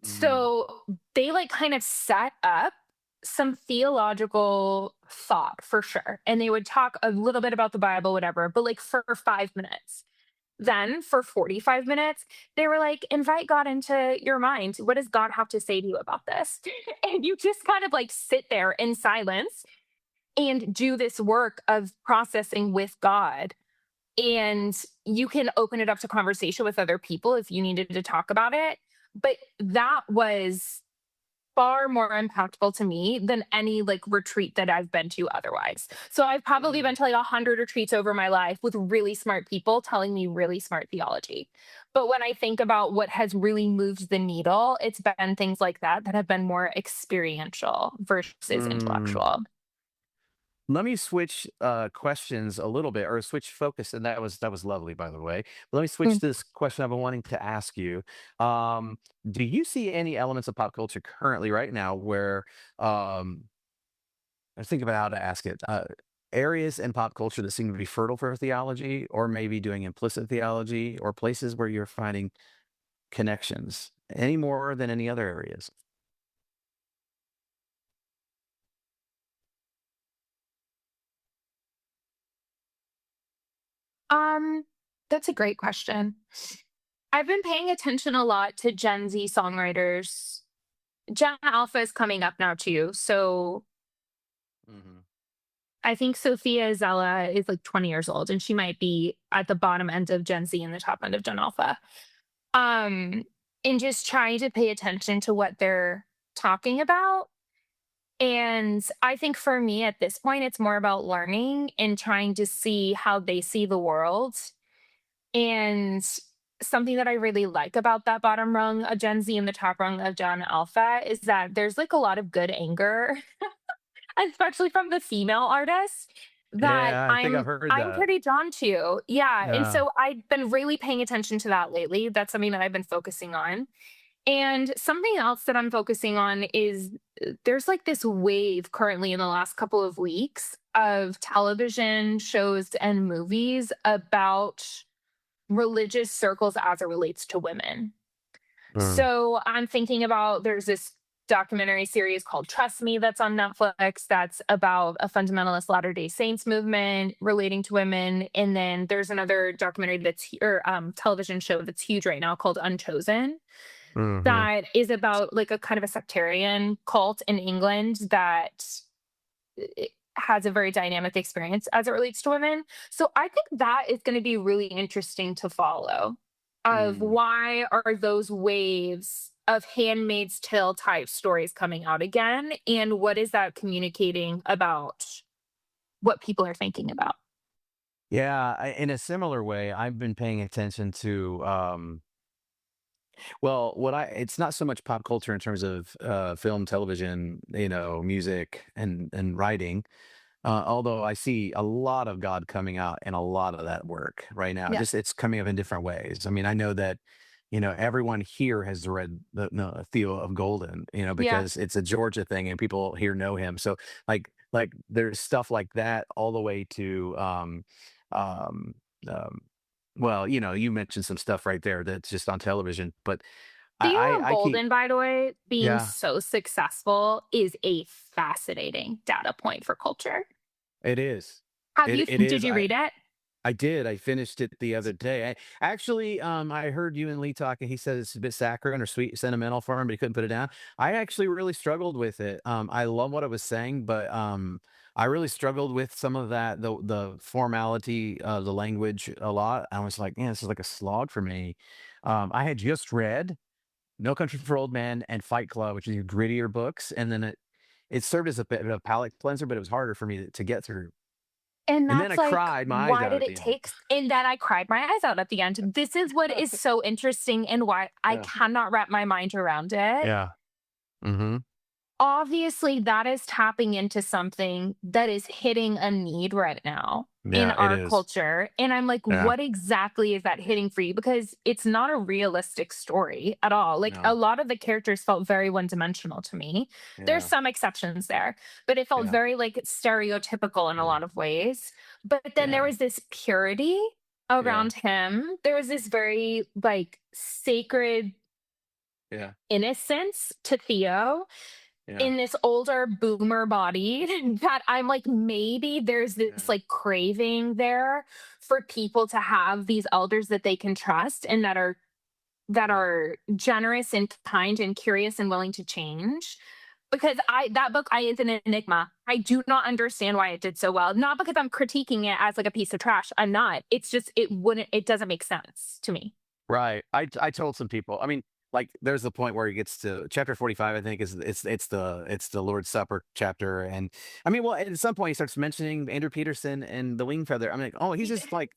Mm, So they like kind of set up some theological thought for sure. And they would talk a little bit about the Bible, whatever, but like for 5 minutes. Then for 45 minutes, they were like, invite God into your mind. What does God have to say to you about this? And you just kind of like sit there in silence and do this work of processing with God. And you can open it up to conversation with other people if you needed to talk about it. But that was far more impactful to me than any like retreat that I've been to otherwise. So I've probably mm, been to like 100 retreats over my life with really smart people telling me really smart theology. But when I think about what has really moved the needle, it's been things like that that have been more experiential versus mm. intellectual. Let me switch questions a little bit, or switch focus, and that was lovely, by the way. But let me switch Mm. to this question I've been wanting to ask you. Um, do you see any elements of pop culture currently, right now, where I think about how to ask it? Areas in pop culture that seem to be fertile for theology, or maybe doing implicit theology, or places where you're finding connections, any more than any other areas? Um, that's a great question. I've been paying attention a lot to Gen Z songwriters. Gen Alpha is coming up now too. So Hmm. I think Sophia Zella is like 20 years old and she might be at the bottom end of Gen Z and the top end of Gen Alpha. Um, and just trying to pay attention to what they're talking about. And I think for me at this point, it's more about learning and trying to see how they see the world and something that I really like about that bottom rung of Gen Z and the top rung of Gen Alpha is that there's like a lot of good anger, especially from the female artists that Yeah, I think I've heard I'm that. pretty drawn to. Yeah. And Yeah. so I've been really paying attention to that lately. That's something that I've been focusing on. And something else that I'm focusing on is there's like this wave currently in the last couple of weeks of television shows and movies about religious circles as it relates to women. Mm. So I'm thinking about there's this documentary series called Trust Me that's on Netflix that's about a fundamentalist Latter-day Saints movement relating to women. And then there's another documentary or television show that's huge right now called Unchosen Hmm. that is about like a kind of a sectarian cult in England that has a very dynamic experience as it relates to women. So I think that is going to be really interesting to follow of Mm. why are those waves of Handmaid's Tale type stories coming out again and what is that communicating about what people are thinking about. Yeah, in a similar way, I've been paying attention to well, what I it's not so much pop culture in terms of film, television, music and writing. Although I see a lot of God coming out in a lot of that work right now. Yeah. Just it's coming up in different ways. I mean, I know that everyone here has read the no, Theo of Golden, Yeah. because it's a Georgia thing and people here know him. So like there's stuff like that all the way to um, um, well, you mentioned some stuff right there that's just on television, but I Theo of I keep Golden, by the way, being yeah, so successful is a fascinating data point for culture. it is. Have you It did is. you read it? I did. I finished it the other day. I heard you and Lee talking. He said it's a bit saccharine or sweet, sentimental for him, but he couldn't put it down. I actually really struggled with it. I love what it was saying, but I really struggled with some of that, the formality, the language a lot. I was like, man, this is like a slog for me. I had just read No Country for Old Men and Fight Club, which are your grittier books, and then it served as a bit of a palate cleanser, but it was harder for me to get through. And And then that's I like, cried my eyes why out did at it the end. take and then I cried my eyes out at the end. This is what is so interesting and why I Yeah. cannot wrap my mind around it. Yeah. Hmm. Obviously, that is tapping into something that is hitting a need right now in Yeah, it our is. culture. And I'm like, Yeah. what exactly is that hitting for you? Because it's not a realistic story at all. Like a No. lot of the characters felt very one dimensional to me. There's Yeah. some exceptions there, but it felt Yeah. very like stereotypical in a Yeah. lot of ways. But then there Yeah. was this purity Yeah. around him. There was this very like sacred Yeah. innocence to Theo Yeah. in this older boomer body that I'm like, maybe there's this Yeah. like craving there for people to have these elders that they can trust and that Yeah. are generous and kind and curious and willing to change. Because that book I is an enigma. I do not understand why it did so well. Not because I'm critiquing it as like a piece of trash. I'm not. It's just it doesn't make sense to me. Right. I told some people. I mean, like there's the point where he gets to chapter 45, I think is it's the Lord's Supper chapter. And I mean, well, at some point he starts mentioning Andrew Peterson and the wing feather. I'm like, oh, he's just like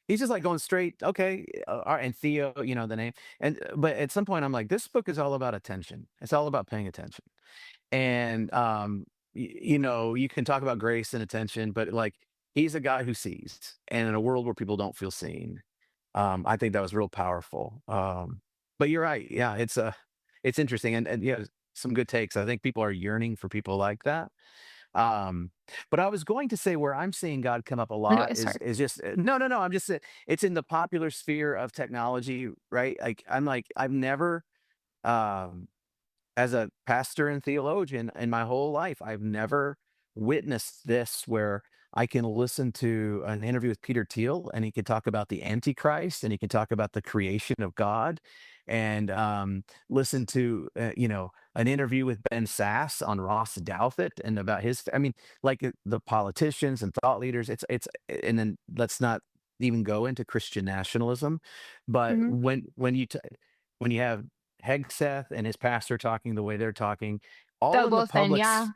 going straight, okay, all right, and Theo, the name. And but at some point I'm like, this book is all about attention. It's all about paying attention. And you can talk about grace and attention, but like he's a guy who sees. And in a world where people don't feel seen, I think that was real powerful. But you're right. Yeah, it's interesting and yeah, some good takes. I think people are yearning for people like that. Um, but I was going to say where I'm seeing God come up a No, lot is sorry. is just no, no, no. I'm just it's in the popular sphere of technology, right? Like I've never um as a pastor and theologian in my whole life, I've never witnessed this where I can listen to an interview with Peter Thiel and he can talk about the Antichrist and he can talk about the creation of God and listen to, an interview with Ben Sass on Ross Douthat and about I mean, like the politicians and thought leaders, and then let's not even go into Christian nationalism. But Mhm. when you have Hegseth and his pastor talking the way they're talking, They'll both then,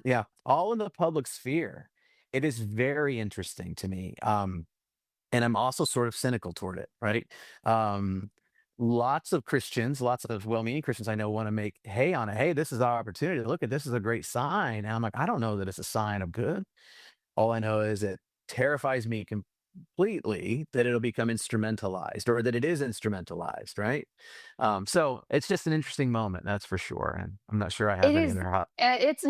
yeah. all in the public sphere. It is very interesting to me. And I'm also sort of cynical toward it, right? Um, lots of Christians, lots of well-meaning Christians I know want to make hay on it. Hey, this is our opportunity. Look at this is a great sign. And I'm like, I don't know that it's a sign of good. All I know is it terrifies me completely that it'll become instrumentalized or that it is instrumentalized, right? So it's just an interesting moment, that's for sure. And I'm not sure I It have any is. other hot. It's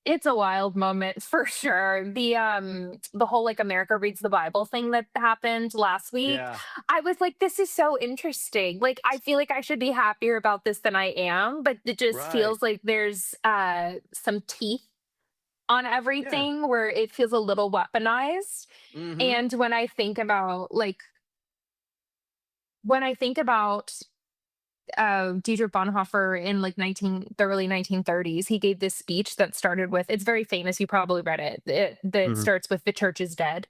it's a wild moment for sure. The whole like America reads the Bible thing that happened last week. Yeah. I was like, this is so interesting. Like, I feel like I should be happier about this than I am, but it just Right. feels like there's some teeth on Yeah. everything where it feels a little weaponized. Mm-hmm. And when I think about Dietrich Bonhoeffer in like the early 1930s, he gave this speech that started with, it's very famous, you probably read it, that Hmm. starts with "the church is dead."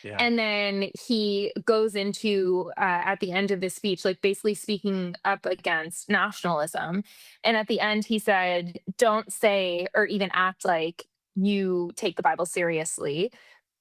Yeah. And then he goes into at the end of this speech, like basically speaking up against nationalism. And at the end, he said, "Don't say or even act like you take the Bible seriously.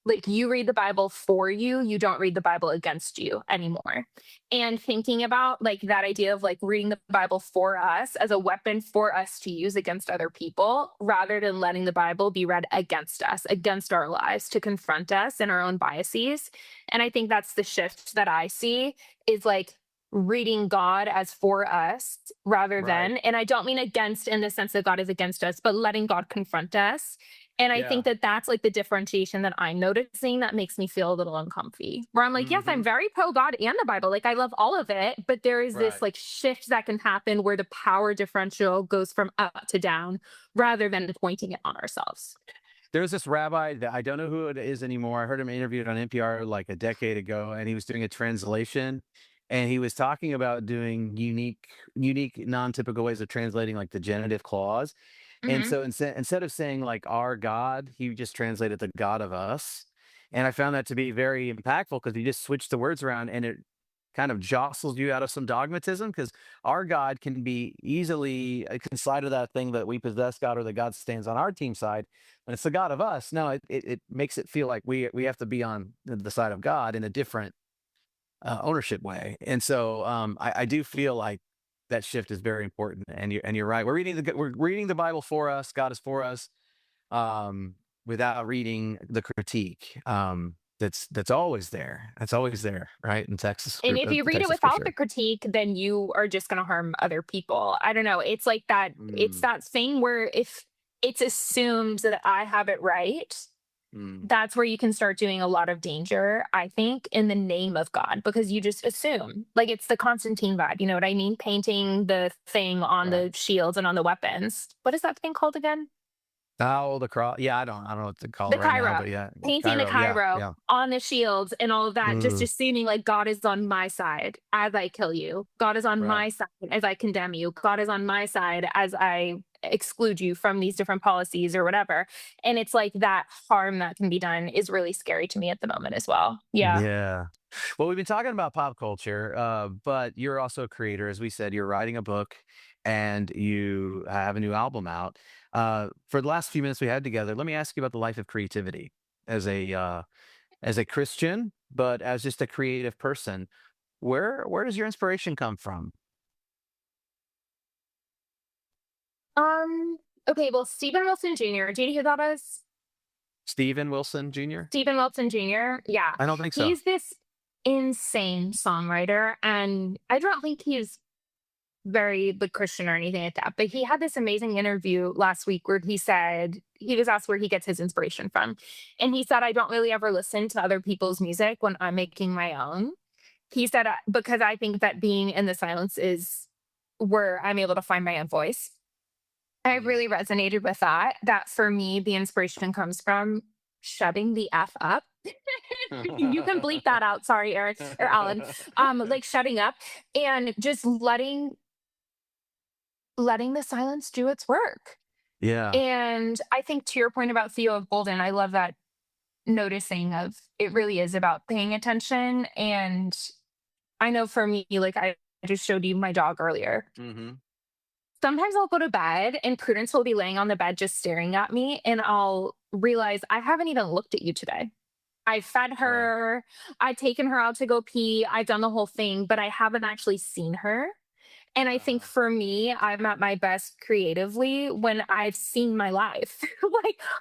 Like, you read the Bible for you, you don't read the Bible against you anymore." And thinking about like that idea of like reading the Bible for us as a weapon for us to use against other people, rather than letting the Bible be read against us, against our lives, to confront us and our own biases. And I think that's the shift that I see, is like reading God as for us rather Right. than, and I don't mean against in the sense that God is against us, but letting God confront us. And I Yeah. think that that's like the differentiation that I'm noticing that makes me feel a little uncomfy. Where I'm like, yes, Mm-hmm. I'm very pro God and the Bible. Like, I love all of it, but there is this Right. like shift that can happen where the power differential goes from up to down rather than pointing it on ourselves. There's this rabbi that I don't know who it is anymore. I heard him interviewed on NPR like a decade ago, and he was doing a translation, and he was talking about doing unique, non-typical ways of translating like the genitive clause. And Hmm. so instead of saying like our God, he just translated the God of us. And I found that to be very impactful because he just switched the words around and it kind of jostles you out of some dogmatism because our God can be easily considered to that thing that we possess God or that God stands on our team side. And it's the God of us. No, it makes it feel like we have to be on the side of God in a different ownership way. And so I do feel like that shift is very important. And you're right. We're reading the Bible for us. God is for us, without reading the critique. That's always there. That's always there, right? In Texas, And if you read it Texas for without the sure. critique, then you are just going to harm other people. I don't know. It's like that. It's Mm, that thing where if it's assumed that I have it right, mm, that's where you can start doing a lot of danger, I think, in the name of God, because you just assume. Like, it's the Constantine vibe. You know what I mean? Painting the thing on right. the shields and on the weapons. What is that thing called again? Oh, the cross. Yeah, I don't know what to call The it right now, Cairo. but yeah, Painting the Cairo. Yeah, Cairo yeah. on the shields and all of that, just Mm, assuming like God is on my side as I kill you. God is on right. my side as I condemn you. God is on my side as I exclude you from these different policies or whatever. And it's like that harm that can be done is really scary to me at the moment as well. Yeah. Yeah. Well, we've been talking about pop culture, but you're also a creator. As we said, you're writing a book and you have a new album out. For the last few minutes we had together, let me ask you about the life of creativity as a Christian, but as just a creative person. Where does your inspiration come from? Um, okay, well, Stephen Wilson Jr., do you know who that is? Steven Wilson Jr.? Stephen Wilson Jr. Yeah. I don't think so. He's this insane songwriter. And I don't think he's very like Christian or anything like that. But he had this amazing interview last week where he said he was asked where he gets his inspiration from. And he said, I don't really ever listen to other people's music when I'm making my own. He said, because I think that being in the silence is where I'm able to find my own voice. I Mm. really resonated with that. That for me, the inspiration comes from shutting the F up. You can bleep that out. Sorry, Eric or Alan. Like shutting up and just letting the silence do its work. Yeah. And I think to your point about Theo of Golden, I love that noticing of it really is about paying attention. And I know for me, like I just showed you my dog earlier. Hmm. Sometimes I'll go to bed and Prudence will be laying on the bed just staring at me, and I'll realize I haven't even looked at you today. I fed her, I've taken her out to go pee, I've done the whole thing, but I haven't actually seen her. And I think for me, I'm at my best creatively when I've seen my life.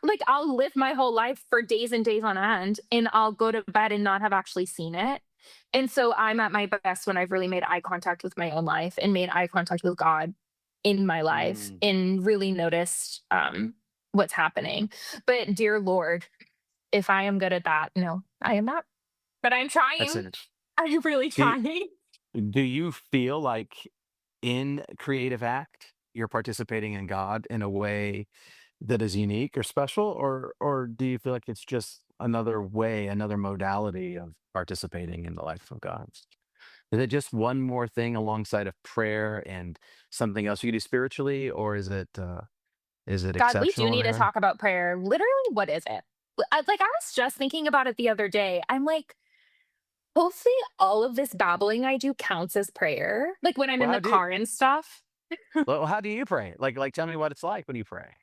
Like I'll live my whole life for days and days on end, and I'll go to bed and not have actually seen it. And so I'm at my best when I've really made eye contact with my own life and made eye contact with God in my life Mm. and really noticed what's happening. But dear Lord, if I am good at that, no, I am not. But I'm That's trying. it. I'm really Do, trying. do you feel like in creative act, you're participating in God in a way that is unique or special, or do you feel like it's just another way, another modality of participating in the life of God? Is it just one more thing alongside of prayer and something else you do spiritually, or is it God, we do exceptional need to there? talk about prayer. Literally, what is it? Like, I was just thinking about it the other day. I'm like, hopefully, all of this babbling I do counts as prayer. Like when I'm Well, in how the do you, car and stuff. how do you pray? Like tell me what it's like when you pray.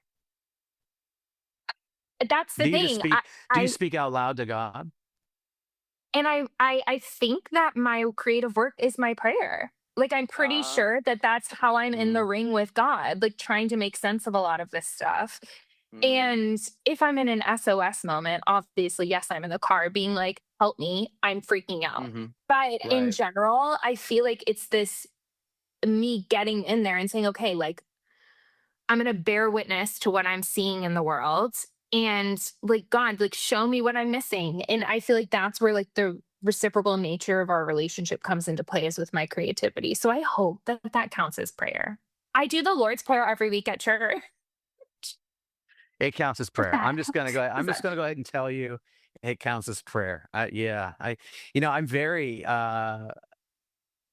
That's the Do you just thing. speak? Do you speak out loud to God? I think that my creative work is my prayer. Like I'm pretty Uh, sure that that's how I'm in the mm, ring with God, like trying to make sense of a lot of this stuff. mm, And if I'm in an SOS moment, obviously, yes, I'm in the car being like, help me, I'm freaking out. hmm. But in Right. general, I feel like it's this me getting in there and saying, okay, like I'm going to bear witness to what I'm seeing in the world. And like, God, like, show me what I'm missing. And I feel like that's where like the reciprocal nature of our relationship comes into play is with my creativity. So I hope that that counts as prayer. I do the Lord's Prayer every week at church. It counts as If prayer. that helps. I'm just gonna go ahead and tell you, it counts as prayer. Yeah, I'm very,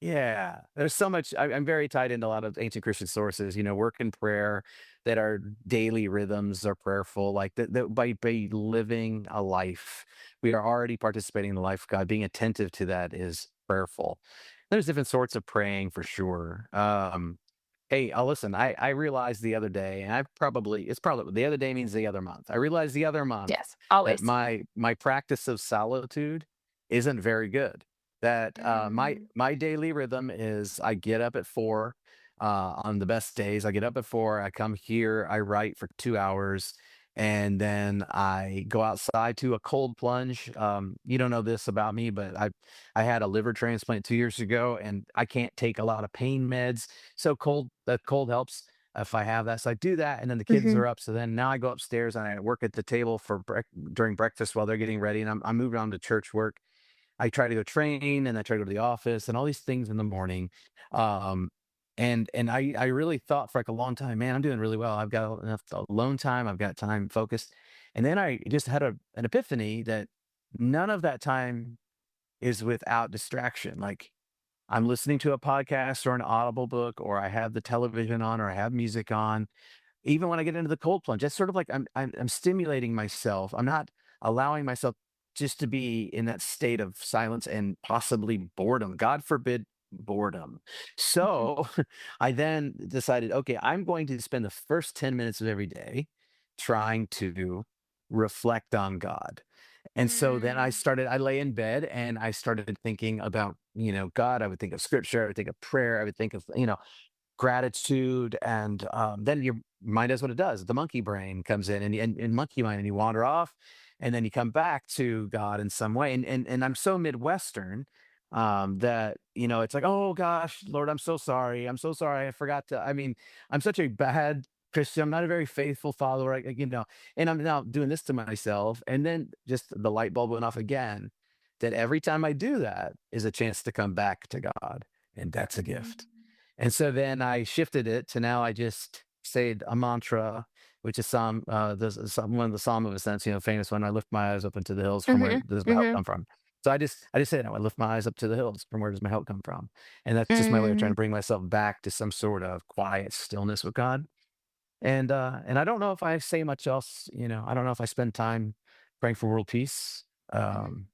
yeah. There's so much. I'm very tied into a lot of ancient Christian sources. Work and prayer that are daily rhythms are prayerful. Like that by living a life, we are already participating in the life of God. Being attentive to that is prayerful. There's different sorts of praying for sure. Hey, listen, I realized the other day, and it's probably the other day means the other month. I realized the other month Yes, that always. my practice of solitude isn't very good. That Mm. my daily rhythm is I get up at 4. On the best days, I get up at 4. I come here, I write for 2 hours, and then I go outside to a cold plunge. You don't know this about me, but I had a liver transplant 2 years ago, and I can't take a lot of pain meds. So the cold helps if I have that. So I do that, and then the kids Hmm. are up. So then now I go upstairs and I work at the table for during breakfast while they're getting ready, and I'm moving on to church work. I try to go train, and I try to go to the office and all these things in the morning. Um, and I really thought for like a long time, man, I'm doing really well. I've got enough alone time. I've got time focused. And then I just had an epiphany that none of that time is without distraction. Like I'm listening to a podcast or an audible book, or I have the television on, or I have music on. Even when I get into the cold plunge, that's sort of like I'm stimulating myself. I'm not allowing myself just to be in that state of silence and possibly boredom. God forbid boredom. Hmm. So I then decided, okay, I'm going to spend the first 10 minutes of every day trying to reflect on God. And so then Mm. I lay in bed and I started thinking about, God. I would think of scripture, I would think of prayer, I would think of, gratitude. And then your mind does what it does. The monkey brain comes in and monkey mind, and you wander off, and then you come back to God in some way. And I'm so Midwestern that, it's like, oh gosh, Lord, I'm so sorry. I'm so sorry. I forgot to, I mean, I'm such a bad Christian. I'm not a very faithful follower, and I'm now doing this to myself. And then just the light bulb went off again, that every time I do that is a chance to come back to God. And that's a gift. And so then I shifted it to now I just say a mantra, which is one of the Psalm of Ascents, famous one. I lift my eyes up into the hills, from where Hmm. does my help Hmm. come from? So I just say, no, I lift my eyes up to the hills, from where does my help come from? And that's just my way of trying Mm. to bring myself back to some sort of quiet stillness with God. And I don't know if I say much else, I don't know if I spend time praying for world peace. Um,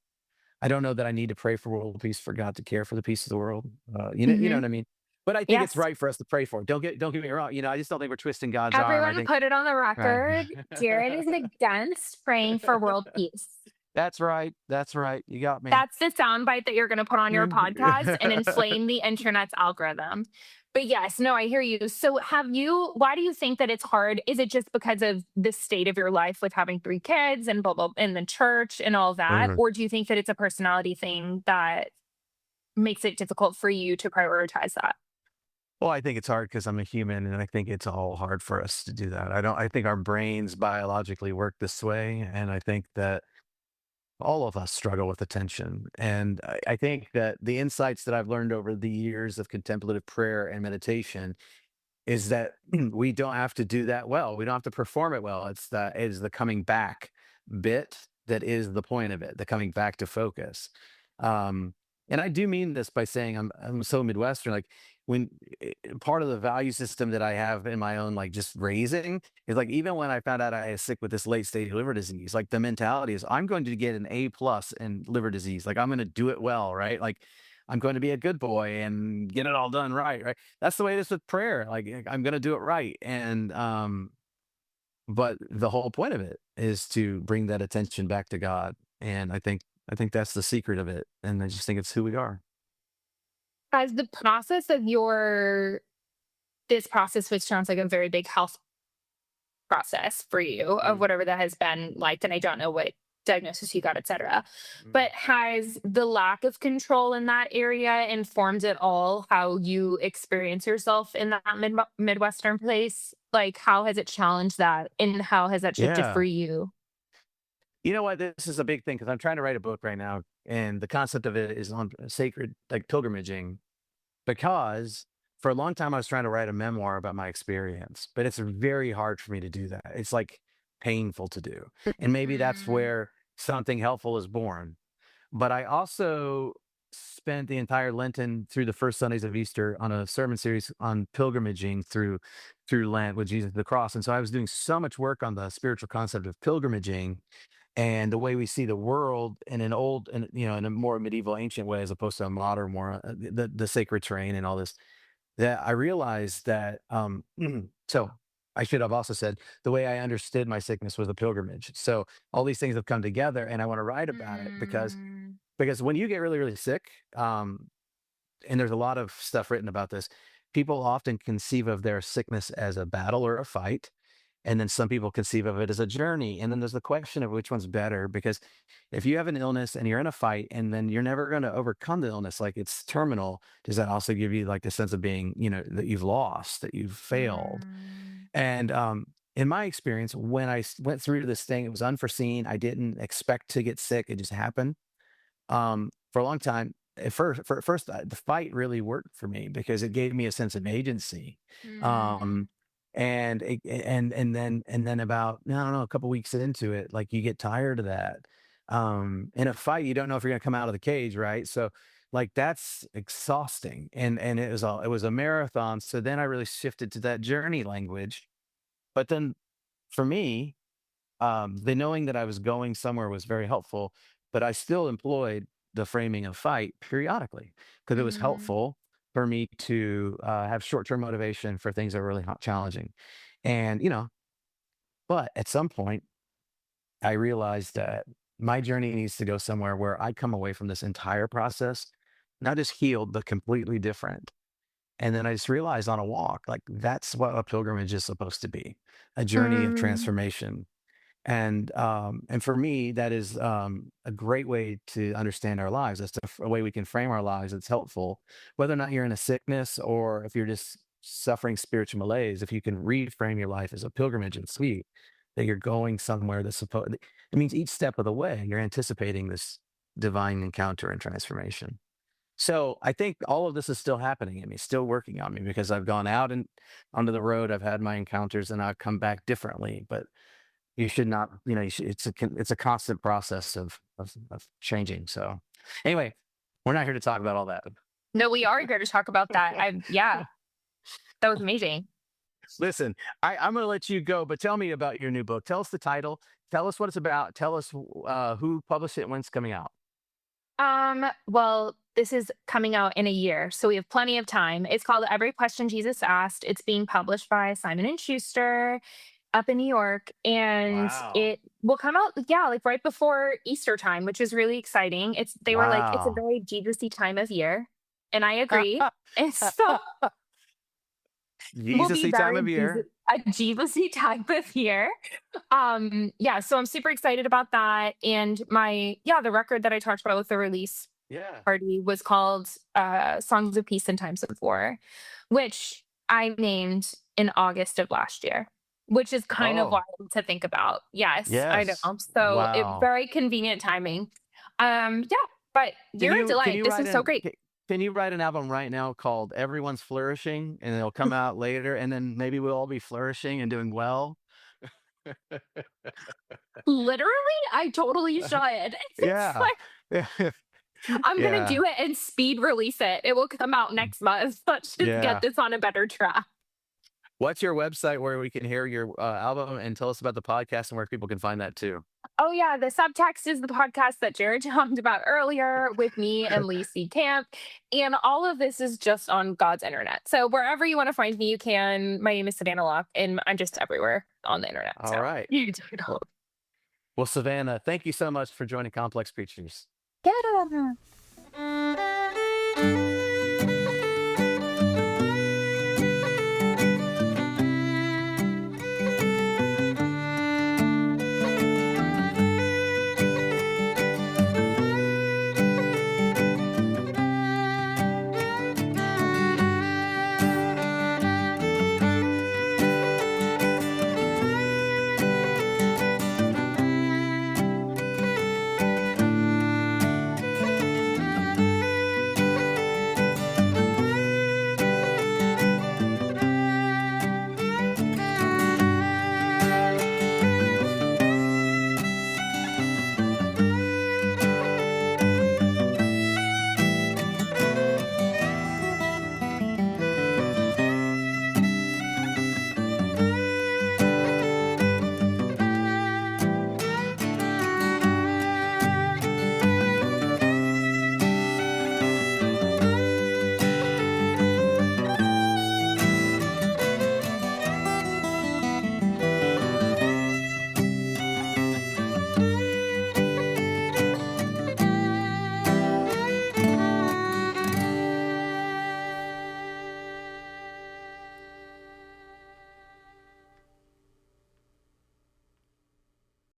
I don't know that I need to pray for world peace for God to care for the peace of the world. You know Hmm. what I mean? But I think it's Yes. right for us to pray for it. Don't get me wrong. I just don't think we're twisting God's arm. I Everyone think put it on the right. record. Jared is against praying for world peace. That's right. That's right. You got me. That's the soundbite that you're going to put on your podcast and inflame the internet's algorithm. But yes, no, I hear you. So why do you think that it's hard? Is it just because of the state of your life with having 3 kids and blah, blah, in the church and all that? Mhm. Or do you think that it's a personality thing that makes it difficult for you to prioritize that? Well, I think it's hard because I'm a human, and I think it's all hard for us to do that. I think our brains biologically work this way, and I think that all of us struggle with attention. And I think that the insights that I've learned over the years of contemplative prayer and meditation is that we don't have to do that well. We don't have to perform it well. It is the coming back bit that is the point of it, the coming back to focus. Um, and I do mean this by saying I'm so Midwestern. Like when part of the value system that I have in my own like just raising is like even when I found out I was sick with this late stage liver disease, like the mentality is I'm going to get an A+ in liver disease. Like I'm going to do it well, right? Like I'm going to be a good boy and get it all done right, right? That's the way it is with prayer. Like I'm going to do it right. And but the whole point of it is to bring that attention back to God. And I think that's the secret of it. And I just think it's who we are. As the process of this process, which sounds like a very big health process for you of Mm, whatever that has been like, and I don't know what diagnosis you got, et cetera. mm. But has the lack of control in that area informed at all how you experience yourself in that Midwestern place? Like, how has it challenged that, and how has that shifted for Yeah. you? You know what? This is a big thing because I'm trying to write a book right now. And the concept of it is on sacred, like pilgrimaging, because for a long time I was trying to write a memoir about my experience, but it's very hard for me to do that. It's like painful to do. And maybe that's Mm, where something helpful is born. But I also spent the entire Lenten through the first Sundays of Easter on a sermon series on pilgrimaging through Lent with Jesus at the cross. And so I was doing so much work on the spiritual concept of pilgrimaging and the way we see the world in an old and in a more medieval ancient way as opposed to a modern more the sacred terrain and all this, that I realized that so I should have also said the way I understood my sickness was a pilgrimage. So all these things have come together and I want to write about it because mm, when you get really really sick, and there's a lot of stuff written about this, people often conceive of their sickness as a battle or a fight, and then some people conceive of it as a journey. And then there's the question of which one's better, because if you have an illness and you're in a fight and then you're never going to overcome the illness, like it's terminal, does that also give you like the sense of being, that you've lost, that you've failed? mm, And in my experience, when went through this thing, it was unforeseen. I didn't expect to get sick. It just happened. For a long time, at first, the fight really worked for me because it gave me a sense of agency. mm, Um, and then about, I don't know, a couple weeks into it, like you get tired of that. In a fight, you don't know if you're gonna come out of the cage, right? So like that's exhausting. And it was a marathon. So then I really shifted to that journey language. But then for me, the knowing that I was going somewhere was very helpful, but I still employed the framing of fight periodically because it was mm, helpful for me to have short-term motivation for things that are really challenging. And, but at some point, I realized that my journey needs to go somewhere where I come away from this entire process, not just healed, but completely different. And then I just realized on a walk, like that's what a pilgrimage is supposed to be, a journey of mm, transformation. And for me, that is a great way to understand our lives. That's a way we can frame our lives. It's helpful, whether or not you're in a sickness or if you're just suffering spiritual malaise. If you can reframe your life as a pilgrimage and see that you're going somewhere that's supposed, it means each step of the way you're anticipating this divine encounter and transformation. So I think all of this is still happening in me, still working on me because I've gone out and onto the road. I've had my encounters and I've come back differently. But you should not, it's a constant process of changing. So anyway, we're not here to talk about all that. no, we are here to talk about that. Yeah, that was amazing. Listen, I'm going to let you go, but tell me about your new book. Tell us the title. Tell us what it's about. Tell us who published it and when it's coming out. Well, this is coming out in a year, so we have plenty of time. It's called Every Question Jesus Asked. It's being published by Simon and Schuster up in New York, and Wow. will come out, yeah, like right before Easter time, which is really exciting. They were like, it's a Wow. very Jesus-y time of year. And I agree. And so will be Jesus-y time very of year. a Jesus-y time of year. Yeah, so I'm super excited about that. And the record that I talked about with the release Yeah. party was called Songs of Peace in Times of War, which I named in August of last year, which is kind of Oh, wild to think about. Yes, I know. yes. So Wow. very convenient timing. Yeah, but Can you're a you can delight. you This write is so an great. can you write an album right now called Everyone's Flourishing, and it'll come out later, and then maybe we'll all be flourishing and doing well? Literally, I totally should. It's Yeah. like I'm gonna Yeah. do it and speed release it. It will come out next month. Let's just get Yeah. this on a better track. What's your website where we can hear your album, and tell us about the podcast and where people can find that too? Oh yeah, the Subtext is the podcast that Jared talked about earlier with me and Lacey Camp. And all of this is just on God's internet. So wherever you want to find me, you can. My name is Savannah Locke, and I'm just everywhere on the internet. All So right. you can check it out. Well, Savannah, thank you so much for joining Complex Creatures. Get it.